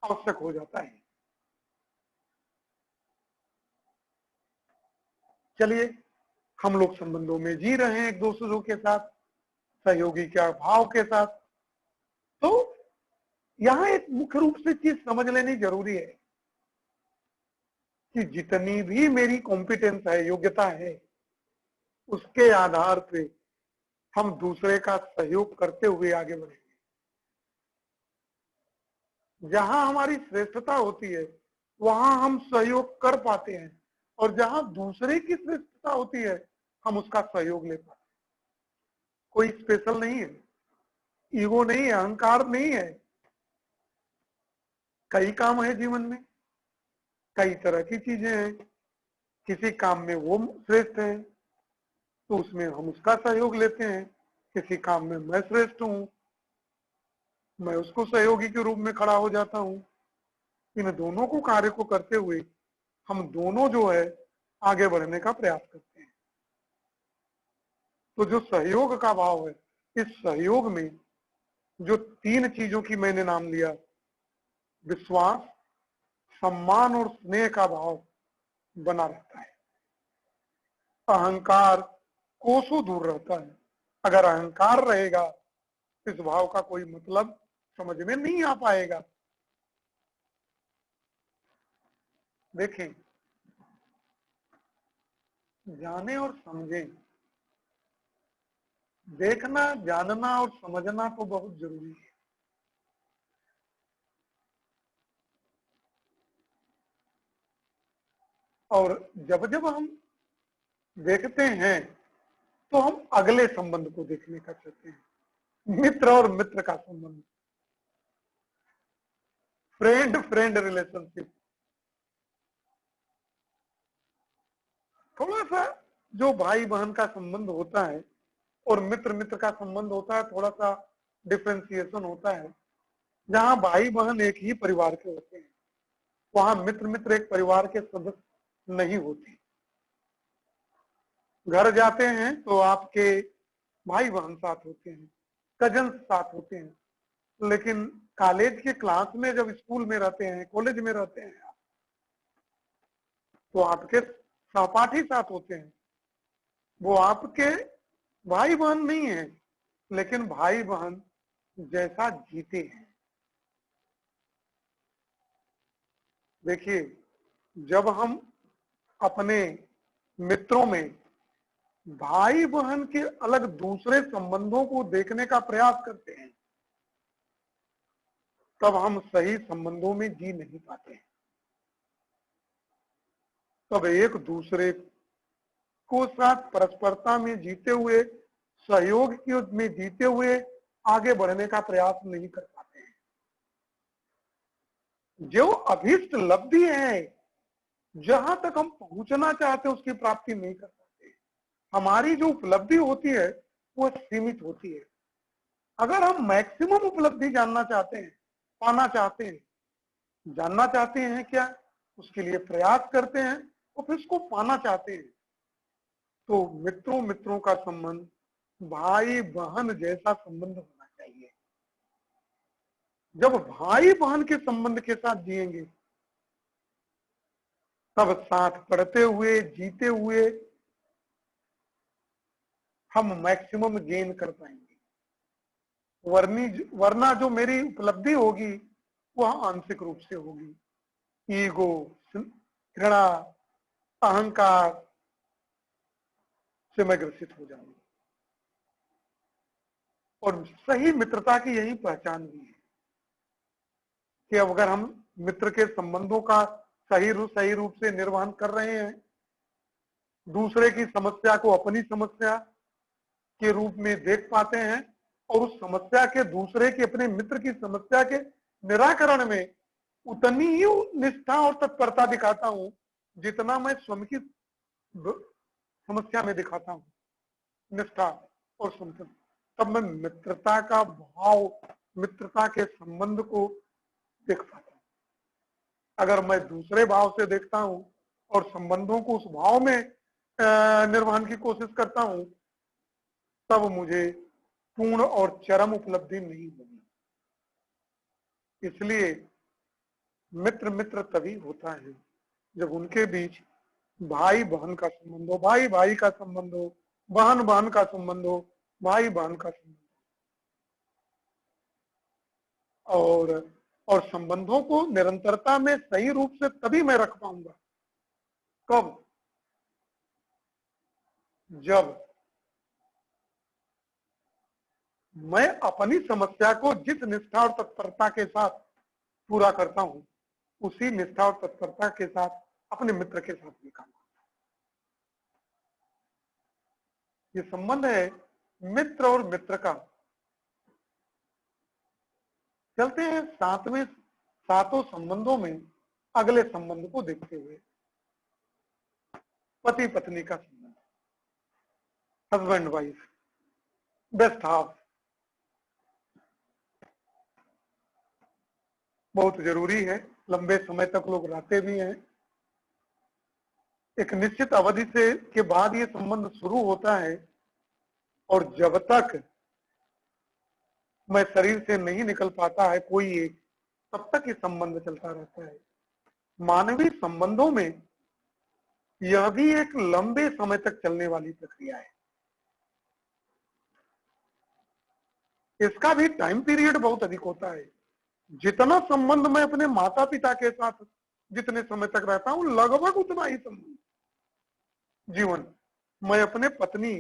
आवश्यक हो जाता है। चलिए, हम लोग संबंधों में जी रहे हैं एक दूसरों के साथ, सहयोगी के भाव के साथ। तो यहां एक मुख्य रूप से चीज समझ लेनी जरूरी है कि जितनी भी मेरी कॉम्पिटेंस है, योग्यता है, उसके आधार पे हम दूसरे का सहयोग करते हुए आगे बढ़ेंगे। जहां हमारी श्रेष्ठता होती है वहां हम सहयोग कर पाते हैं, और जहां दूसरे की श्रेष्ठता होती है हम उसका सहयोग ले पाते हैं। कोई स्पेशल नहीं है, ईगो नहीं है, अहंकार नहीं है। कई काम है जीवन में, कई तरह की चीजें हैं। किसी काम में वो श्रेष्ठ है तो उसमें हम उसका सहयोग लेते हैं, किसी काम में मैं श्रेष्ठ हूं, मैं उसको सहयोगी के रूप में खड़ा हो जाता हूं। इन दोनों को कार्य को करते हुए हम दोनों जो है आगे बढ़ने का प्रयास करते हैं। तो जो सहयोग का भाव है, इस सहयोग में जो तीन चीजों की मैंने नाम लिया, विश्वास, सम्मान और स्नेह का भाव बना रहता है। अहंकार कोसों दूर रहता है। अगर अहंकार रहेगा इस भाव का कोई मतलब समझ में नहीं आ पाएगा। देखें, जाने और समझें, देखना, जानना और समझना तो बहुत जरूरी है। और जब जब हम देखते हैं तो हम अगले संबंध को देखने का चाहते हैं। मित्र और मित्र का संबंध, फ्रेंड फ्रेंड रिलेशनशिप। थोड़ा सा जो भाई बहन का संबंध होता है और मित्र मित्र का संबंध होता है, थोड़ा सा डिफ्रेंसिएशन होता है। जहां भाई बहन एक ही परिवार के होते हैं वहां मित्र मित्र एक परिवार के सदस्य नहीं होते। घर जाते हैं तो आपके भाई बहन साथ होते हैं, कजन साथ होते हैं, लेकिन कॉलेज के क्लास में जब स्कूल में रहते हैं, कॉलेज में रहते हैं, तो आपके सहपाठी साथ होते हैं। वो आपके भाई बहन नहीं है, लेकिन भाई बहन जैसा जीते हैं। देखिए, जब हम अपने मित्रों में भाई बहन के अलग दूसरे संबंधों को देखने का प्रयास करते हैं, तब हम सही संबंधों में जी नहीं पाते हैं। तब एक दूसरे को साथ परस्परता में जीते हुए, सहयोग की में जीते हुए आगे बढ़ने का प्रयास नहीं कर पाते हैं। जो अभीष्ट लब्धि है, जहां तक हम पहुंचना चाहते हैं उसकी प्राप्ति नहीं कर पाते। हमारी जो उपलब्धि होती है वो सीमित होती है। अगर हम मैक्सिमम उपलब्धि जानना चाहते हैं, पाना चाहते हैं, जानना चाहते हैं क्या, उसके लिए प्रयास करते हैं और फिर उसको पाना चाहते हैं, तो मित्रों मित्रों का संबंध भाई बहन जैसा संबंध होना चाहिए। जब भाई बहन के संबंध के साथ जिएंगे तब साथ पढ़ते हुए, जीते हुए हम मैक्सिमम गेन कर पाएंगे। वरना जो मेरी उपलब्धि होगी वह आंशिक रूप से होगी। ईगो, घृणा, अहंकार से मैं ग्रसित हो जाऊंगा। और सही मित्रता की यही पहचान भी है कि अब अगर हम मित्र के संबंधों का सही रूप से निर्वहन कर रहे हैं, दूसरे की समस्या को अपनी समस्या के रूप में देख पाते हैं, और उस समस्या के दूसरे के, अपने मित्र की समस्या के निराकरण में उतनी ही निष्ठा और तत्परता दिखाता हूं जितना मैं स्वयं की समस्या में दिखाता हूं निष्ठा और संतुलन। तब मैं मित्रता का भाव, मित्रता के संबंध को देख पाता हूं। अगर मैं दूसरे भाव से देखता हूं और संबंधों को उस भाव में निर्वहन की कोशिश करता हूं, तब मुझे पूर्ण और चरम उपलब्धि नहीं होगी। इसलिए मित्र मित्र तभी होता है जब उनके बीच भाई बहन का संबंध हो, भाई भाई का संबंध हो, बहन बहन का संबंध हो, भाई बहन का संबंध हो। और संबंधों को निरंतरता में सही रूप से तभी मैं रख पाऊंगा। कब? जब मैं अपनी समस्या को जिस निष्ठा और तत्परता के साथ पूरा करता हूं, उसी निष्ठा और तत्परता के साथ अपने मित्र के साथ भी काम करता हूं। ये संबंध है मित्र और मित्र का। चलते हैं सातों संबंधों में अगले संबंध को देखते हुए। पति पत्नी का संबंध, हस्बैंड वाइफ, बेस्ट हाफ, बहुत जरूरी है। लंबे समय तक लोग रहते भी हैं। एक निश्चित अवधि से के बाद ये संबंध शुरू होता है और जब तक मैं शरीर से नहीं निकल पाता है कोई एक, तब तक ये संबंध चलता रहता है। मानवीय संबंधों में यह भी एक लंबे समय तक चलने वाली प्रक्रिया है। इसका भी टाइम पीरियड बहुत अधिक होता है। जितना संबंध मैं अपने माता पिता के साथ जितने समय तक रहता हूं, लगभग उतना ही संबंध जीवन मैं अपने पत्नी,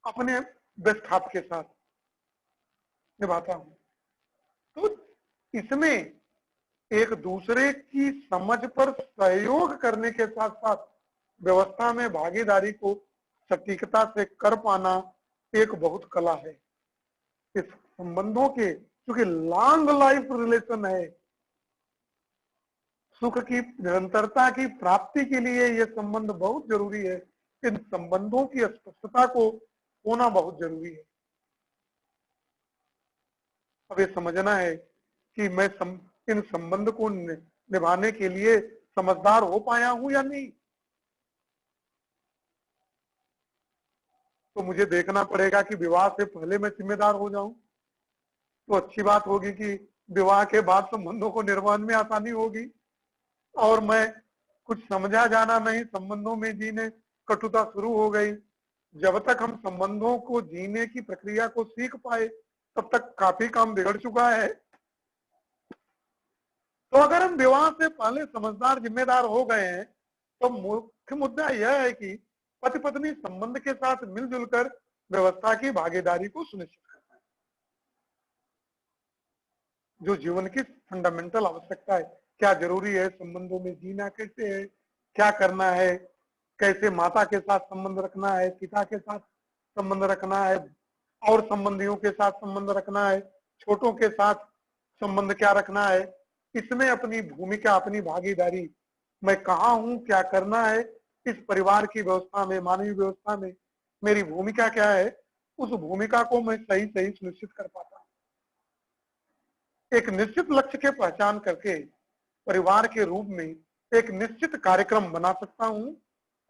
अपने बेस्ट हाफ के साथ निभाता हूं। तो इसमें एक दूसरे की समझ पर सहयोग करने के साथ साथ व्यवस्था में भागीदारी को सटीकता से कर पाना एक बहुत कला है। इस संबंधों के, क्योंकि लॉन्ग लाइफ रिलेशन है, सुख की निरंतरता की प्राप्ति के लिए यह संबंध बहुत जरूरी है। इन संबंधों की स्पष्टता को होना बहुत जरूरी है। अब ये समझना है कि मैं इन संबंध को निभाने के लिए समझदार हो पाया हूं या नहीं। तो मुझे देखना पड़ेगा कि विवाह से पहले मैं जिम्मेदार हो जाऊं, तो अच्छी बात होगी कि विवाह के बाद संबंधों को निर्वहन में आसानी होगी। और मैं कुछ समझा जाना नहीं, संबंधों में जीने कटुता शुरू हो गई। जब तक हम संबंधों को जीने की प्रक्रिया को सीख पाए, तब तक काफी काम बिगड़ चुका है। तो अगर हम विवाह से पहले समझदार जिम्मेदार हो गए हैं, तो मुख्य मुद्दा यह है कि पति पत्नी संबंध के साथ मिलजुल कर व्यवस्था की भागीदारी को सुनिश्चित करना है, जो जीवन की फंडामेंटल आवश्यकता है। क्या जरूरी है, संबंधों में जीना कैसे है, क्या करना है, कैसे माता के साथ संबंध रखना है, पिता के साथ संबंध रखना है, और संबंधियों के साथ संबंध रखना है, छोटों के साथ संबंध क्या रखना है। इसमें अपनी भूमिका, अपनी भागीदारी, मैं कहाँ हूं, क्या करना है, इस परिवार की व्यवस्था में, मानवीय व्यवस्था में मेरी भूमिका क्या है, उस भूमिका को मैं सही सही सुनिश्चित कर पाता हूं। एक निश्चित लक्ष्य के पहचान करके परिवार के रूप में एक निश्चित कार्यक्रम बना सकता हूं,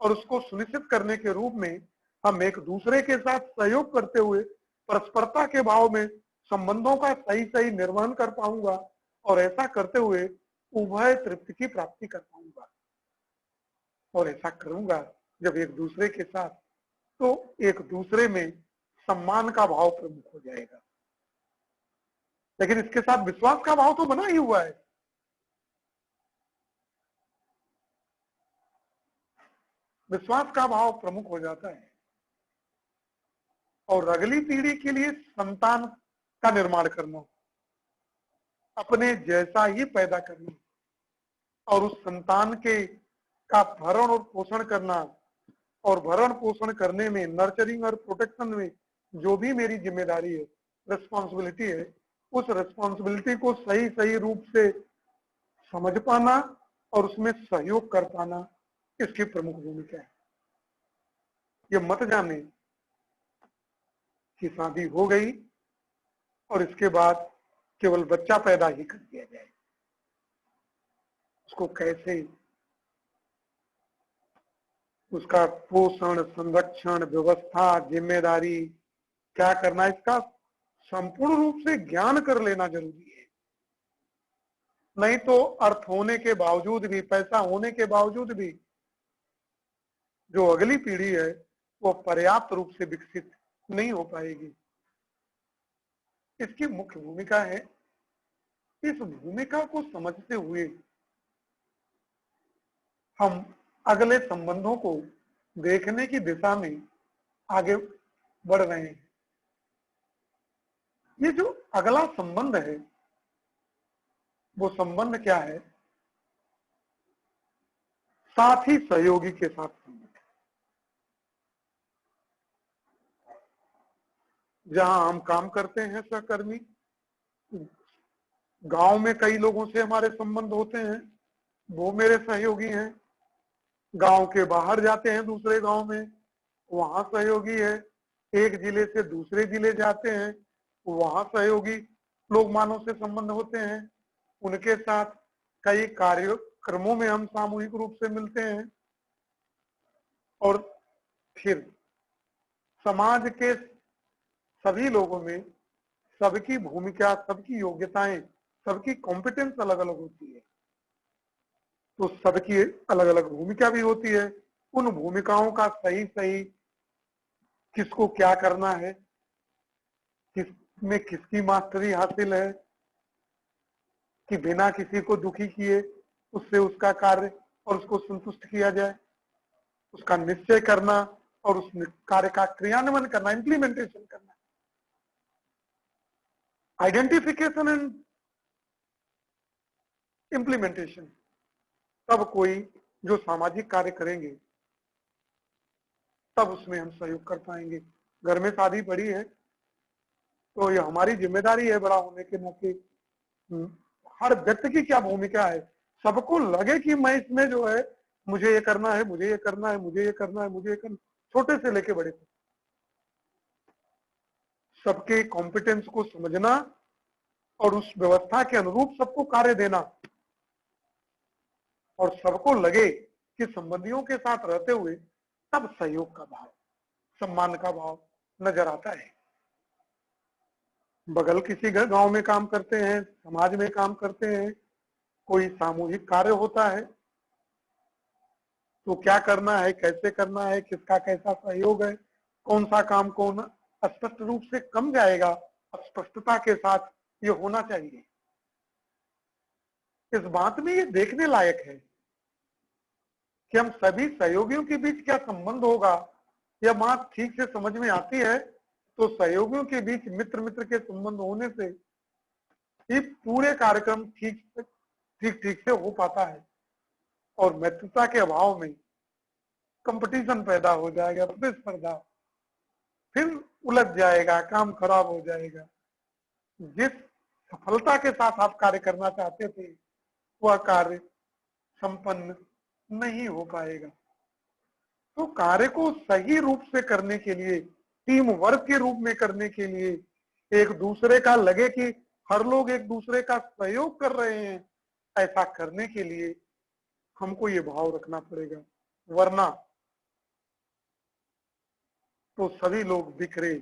और उसको सुनिश्चित करने के रूप में हम एक दूसरे के साथ सहयोग करते हुए परस्परता के भाव में संबंधों का सही सही निर्वहन कर पाऊंगा, और ऐसा करते हुए उभय तृप्ति की प्राप्ति कर पाऊंगा। और ऐसा करूंगा जब एक दूसरे के साथ, तो एक दूसरे में सम्मान का भाव प्रमुख हो जाएगा। लेकिन इसके साथ विश्वास का भाव तो बना ही हुआ है। विश्वास का भाव प्रमुख हो जाता है, और अगली पीढ़ी के लिए संतान का निर्माण करना, अपने जैसा ही पैदा करना, और उस संतान के का भरण और पोषण करना, और भरण पोषण करने में, नर्चरिंग और प्रोटेक्शन में जो भी मेरी जिम्मेदारी है, रिस्पॉन्सिबिलिटी है, उस रिस्पॉन्सिबिलिटी को सही सही रूप से समझ पाना और उसमें सहयोग कर पाना इसकी प्रमुख भूमिका है। ये मत जाने कि शादी हो गई और इसके बाद केवल बच्चा पैदा ही कर दिया जाए। उसको कैसे उसका पोषण, संरक्षण, व्यवस्था, जिम्मेदारी क्या करना, इसका संपूर्ण रूप से ज्ञान कर लेना जरूरी है। नहीं तो अर्थ होने के बावजूद भी, पैसा होने के बावजूद भी जो अगली पीढ़ी है वो पर्याप्त रूप से विकसित नहीं हो पाएगी। इसकी मुख्य भूमिका है, इस भूमिका को समझते हुए हम अगले संबंधों को देखने की दिशा में आगे बढ़ रहे हैं। ये जो अगला संबंध है वो संबंध क्या है? साथी सहयोगी के साथ संबंध। जहां हम काम करते हैं सहकर्मी, गांव में कई लोगों से हमारे संबंध होते हैं, वो मेरे सहयोगी हैं। गांव के बाहर जाते हैं दूसरे गांव में, वहां सहयोगी है। एक जिले से दूसरे जिले जाते हैं, वहां सहयोगी लोग मानव से संबंध होते हैं। उनके साथ कई कार्यक्रमों में हम सामूहिक रूप से मिलते हैं। और फिर समाज के सभी लोगों में सबकी भूमिका, सबकी योग्यताएं, सबकी कॉम्पिटेंस अलग अलग होती है। तो सबकी अलग अलग भूमिका भी होती है। उन भूमिकाओं का सही सही किसको क्या करना है, किसमें किसकी मास्टरी हासिल है, कि बिना किसी को दुखी किए उससे उसका कार्य और उसको संतुष्ट किया जाए, उसका निश्चय करना और उस कार्य का क्रियान्वयन करना, इंप्लीमेंटेशन करना, आइडेंटिफिकेशन एंड इंप्लीमेंटेशन। तब कोई जो सामाजिक कार्य करेंगे तब उसमें हम सहयोग कर पाएंगे। घर में शादी पड़ी है तो ये हमारी जिम्मेदारी है बड़ा होने के नाते। हर व्यक्ति की क्या भूमिका है, सबको लगे कि मैं इसमें जो है मुझे ये करना है, मुझे ये करना है, मुझे ये करना है, मुझे ये करना, छोटे से लेके बड़े तक सबके कॉम्पिटेंस को समझना और उस व्यवस्था के अनुरूप सबको कार्य देना, और सबको लगे कि संबंधियों के साथ रहते हुए तब सहयोग का भाव, सम्मान का भाव नजर आता है। बगल किसी गांव में काम करते हैं, समाज में काम करते हैं, कोई सामूहिक कार्य होता है तो क्या करना है, कैसे करना है, किसका कैसा सहयोग है, कौन सा काम कौन स्पष्ट रूप से कम जाएगा, स्पष्टता के साथ ये होना चाहिए। इस बात में ये देखने लायक है कि हम सभी सहयोगियों के बीच क्या संबंध होगा। यह बात ठीक से समझ में आती है तो सहयोगियों के बीच मित्र मित्र के संबंध होने से ये पूरे कार्यक्रम ठीक ठीक से हो पाता है। और मित्रता के अभाव में कंपटीशन पैदा हो जाएगा, प्रतिस्पर्धा, फिर उलझ जाएगा, काम खराब हो जाएगा। जिस सफलता के साथ आप कार्य करना चाहते थे वह कार्य संपन्न नहीं हो पाएगा। तो कार्य को सही रूप से करने के लिए, टीम वर्क के रूप में करने के लिए, एक दूसरे का लगे कि हर लोग एक दूसरे का सहयोग कर रहे हैं, ऐसा करने के लिए हमको ये भाव रखना पड़ेगा। वरना तो सभी लोग बिखरे।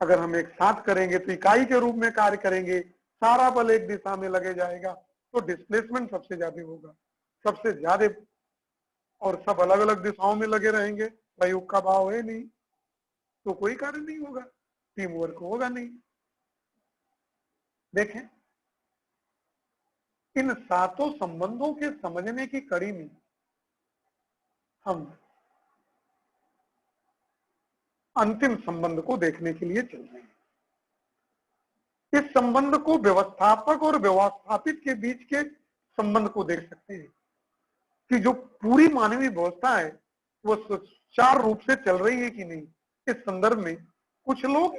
अगर हम एक साथ करेंगे तो इकाई के रूप में कार्य करेंगे, सारा बल एक दिशा में लगे जाएगा तो डिस्प्लेसमेंट सबसे ज्यादा होगा, सबसे ज्यादा। और सब अलग अलग दिशाओं में लगे रहेंगे, सहयोग का भाव है नहीं तो कोई कार्य नहीं होगा, टीम वर्क होगा नहीं। देखें, इन सातों संबंधों के समझने की कड़ी में हम अंतिम संबंध को देखने के लिए चल रहे हैं। इस संबंध को व्यवस्थापक और व्यवस्थापित के बीच के संबंध को देख सकते हैं कि जो पूरी मानवीय व्यवस्था है वो सुचारू रूप से चल रही है कि नहीं। इस संदर्भ में कुछ लोग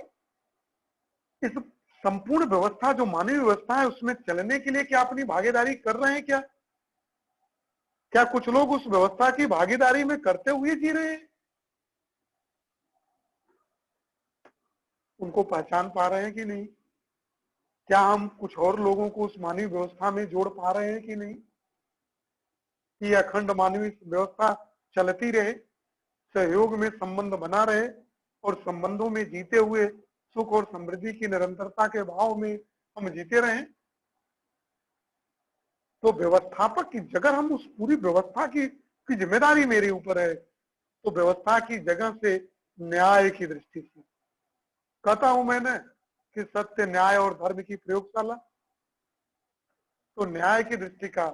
इस संपूर्ण व्यवस्था जो मानवीय व्यवस्था है उसमें चलने के लिए क्या अपनी भागीदारी कर रहे हैं? क्या कुछ लोग उस व्यवस्था की भागीदारी में करते हुए जी रहे हैं? उनको पहचान पा रहे हैं कि नहीं? क्या हम कुछ और लोगों को उस मानवीय व्यवस्था में जोड़ पा रहे हैं कि नहीं, कि अखंड मानवीय व्यवस्था चलती रहे, सहयोग में संबंध बना रहे और संबंधों में जीते हुए सुख और समृद्धि की निरंतरता के भाव में हम जीते रहें? तो व्यवस्थापक की जगह हम उस पूरी व्यवस्था की जिम्मेदारी मेरे ऊपर है, तो व्यवस्था की जगह से न्याय की दृष्टि से कहता हूं मैंने कि सत्य, न्याय और धर्म की प्रयोगशाला। तो न्याय की दृष्टि का,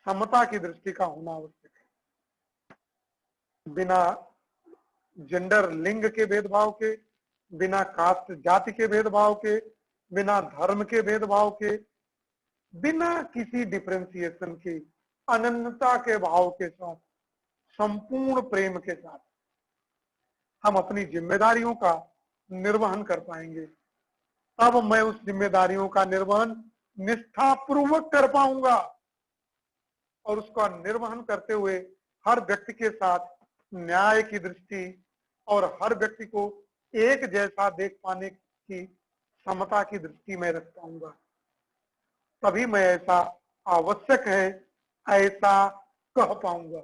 समता की दृष्टि का होना आवश्यक है, बिना जेंडर, लिंग के भेदभाव के, बिना कास्ट, जाति के भेदभाव के, बिना धर्म के भेदभाव के, बिना किसी डिफरेंशिएशन के, अनन्यता के भाव के साथ, संपूर्ण प्रेम के साथ हम अपनी जिम्मेदारियों का निर्वहन कर पाएंगे। तब मैं उस जिम्मेदारियों का निर्वहन निष्ठापूर्वक कर पाऊंगा और उसका निर्वहन करते हुए हर व्यक्ति के साथ न्याय की दृष्टि और हर व्यक्ति को एक जैसा देख पाने की समता की दृष्टि में रख पाऊंगा। तभी मैं ऐसा आवश्यक है ऐसा कह पाऊंगा।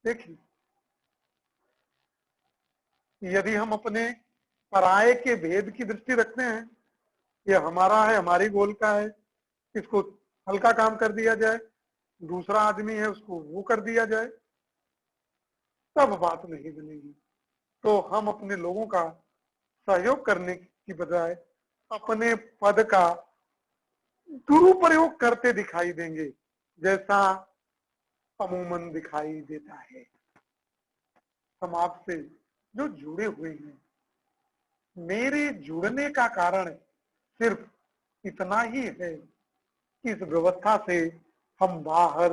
देखिए, यदि हम अपने पराये के भेद की दृष्टि रखते हैं, ये हमारा है, हमारी गोल का है, इसको हल्का काम कर दिया जाए, दूसरा आदमी है उसको वो कर दिया जाए, तब बात नहीं बनेगी। तो हम अपने लोगों का सहयोग करने की बजाय अपने पद का दुरुपयोग करते दिखाई देंगे, जैसा अमूमन दिखाई देता है। समाज से जो जुड़े हुए हैं, मेरे जुड़ने का कारण सिर्फ इतना ही है कि इस व्यवस्था से हम बाहर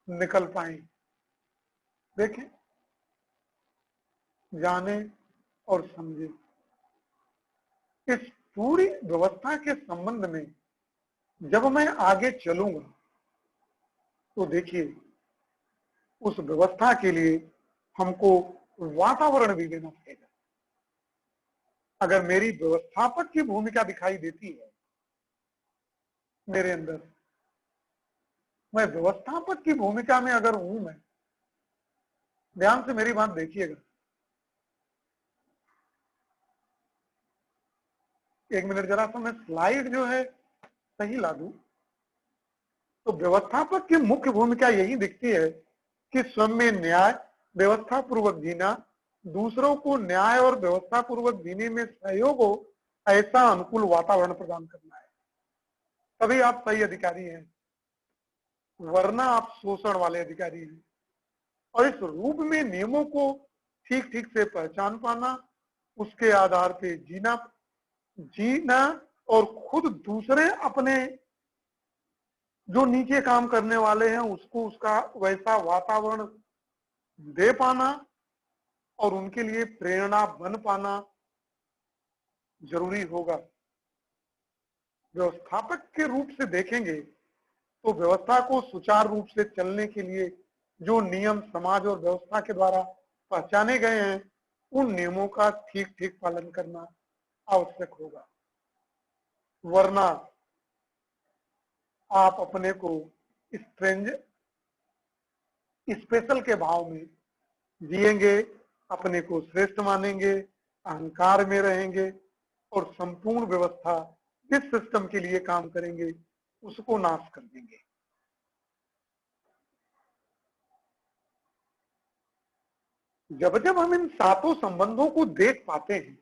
निकल पाए। देखें, जाने और समझे, इस पूरी व्यवस्था के संबंध में जब मैं आगे चलूंगा तो देखिए, उस व्यवस्था के लिए हमको वातावरण भी देना पड़ेगा। अगर मेरी व्यवस्थापक की भूमिका दिखाई देती है मेरे अंदर, मैं व्यवस्थापक की भूमिका में अगर हूं, मैं ध्यान से मेरी बात देखिएगा, एक मिनट जरा सा मैं स्लाइड जो है सही ला दूं। तो व्यवस्थापक की मुख्य भूमिका यही दिखती है कि स्वयं में न्याय, व्यवस्था पूर्वक जीना, दूसरों को न्याय और व्यवस्था पूर्वक जीने में सहयोग हो, ऐसा अनुकूल वातावरण प्रदान करना है। तभी आप सही अधिकारी हैं, वरना आप शोषण वाले अधिकारी हैं। और इस रूप में नियमों को ठीक ठीक से पहचान पाना, उसके आधार पे जीना और खुद दूसरे अपने जो नीचे काम करने वाले हैं उसको उसका वैसा वातावरण दे पाना और उनके लिए प्रेरणा बन पाना जरूरी होगा। व्यवस्थापक के रूप से देखेंगे तो व्यवस्था को सुचारू रूप से चलने के लिए जो नियम समाज और व्यवस्था के द्वारा पहचाने गए हैं, उन नियमों का ठीक ठीक पालन करना आवश्यक होगा। वरना आप अपने को स्ट्रेंज, स्पेशल के भाव में जिएंगे, अपने को श्रेष्ठ मानेंगे, अहंकार में रहेंगे और संपूर्ण व्यवस्था जिस सिस्टम के लिए काम करेंगे उसको नाश कर देंगे। जब जब हम इन सातों संबंधों को देख पाते हैं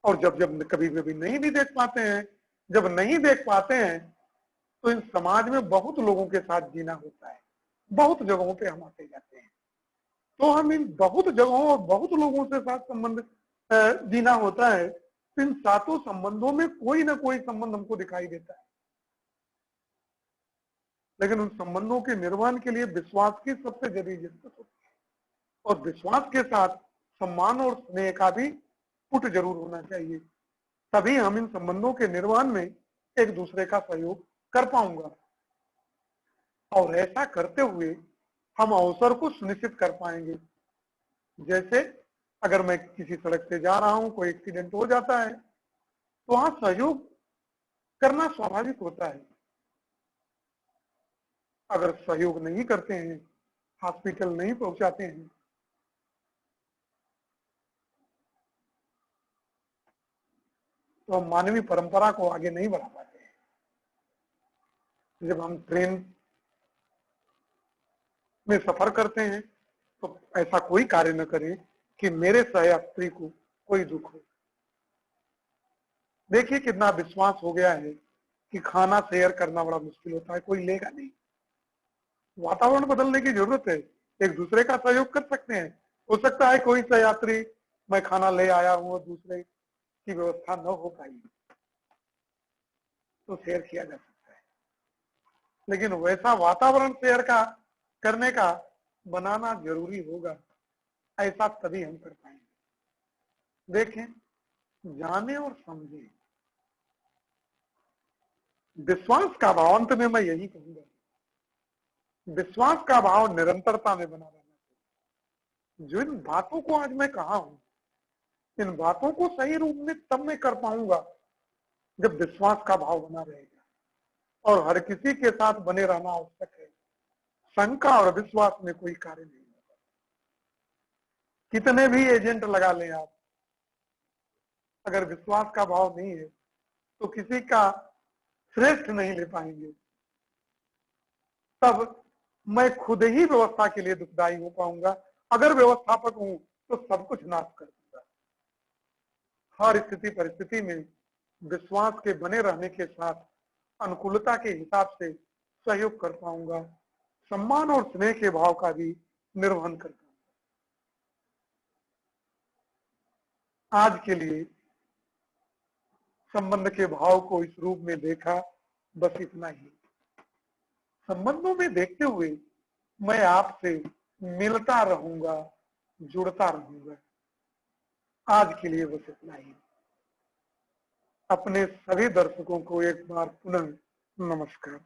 और जब जब कभी कभी नहीं भी देख पाते हैं, जब नहीं देख पाते हैं तो इन समाज में बहुत लोगों के साथ जीना होता है, बहुत जगहों पे हम आते जाते हैं, तो हम इन बहुत जगहों और बहुत लोगों से साथ संबंध जीना होता है। तो इन सातों संबंधों में कोई ना कोई संबंध हमको दिखाई देता है, लेकिन उन संबंधों के निर्वहन के लिए विश्वास की सबसे जरूरी जरूरत होती है और विश्वास के साथ सम्मान और स्नेह का भी पुट जरूर होना चाहिए, तभी हम इन संबंधों के निर्वहन में एक दूसरे का सहयोग कर पाऊंगा। और ऐसा करते हुए हम अवसर को सुनिश्चित कर पाएंगे। जैसे अगर मैं किसी सड़क से जा रहा हूं, कोई एक्सीडेंट हो जाता है, तो वहां सहयोग करना स्वाभाविक होता है। अगर सहयोग नहीं करते हैं, हॉस्पिटल नहीं पहुंचाते हैं, तो हम मानवीय परंपरा को आगे नहीं बढ़ा पाते हैं। जब हम ट्रेन में सफर करते हैं, तो ऐसा कोई कार्य न करें कि मेरे सहयात्री को कोई दुख हो। देखिए कितना विश्वास हो गया है कि खाना शेयर करना बड़ा मुश्किल होता है, कोई लेगा नहीं। वातावरण बदलने की जरूरत है, एक दूसरे का सहयोग कर सकते हैं। हो सकता है कोई सहयात्री, मैं खाना ले आया हूं और दूसरे की व्यवस्था न हो पाई, तो शेयर किया जा सकता है। लेकिन वैसा वातावरण शेयर का करने का बनाना जरूरी होगा, ऐसा तभी हम कर पाएंगे। देखें, जाने और समझें, विश्वास का भाव, अंत में मैं यही कहूंगा, विश्वास का भाव निरंतरता में बना रहना चाहिए। जो इन बातों को आज मैं कहा हूं, इन बातों को सही रूप में तब मैं कर पाऊंगा जब विश्वास का भाव बना रहेगा। और हर किसी के साथ बने रहना आवश्यक है। शंका और विश्वास में कोई कार्य नहीं होगा। कितने भी एजेंट लगा लें आप, अगर विश्वास का भाव नहीं है तो किसी का श्रेष्ठ नहीं ले पाएंगे। तब मैं खुद ही व्यवस्था के लिए दुखदाई हो पाऊंगा। अगर व्यवस्थापक हूं तो सब कुछ नाश कर दूंगा। हर स्थिति परिस्थिति में विश्वास के बने रहने के साथ अनुकूलता के हिसाब से सहयोग कर पाऊंगा, सम्मान और स्नेह के भाव का भी निर्वहन कर पाऊंगा। आज के लिए संबंध के भाव को इस रूप में देखा, बस इतना ही। संबंधों में देखते हुए मैं आपसे मिलता रहूंगा, जुड़ता रहूंगा। आज के लिए बस इतना ही। अपने सभी दर्शकों को एक बार पुनः नमस्कार।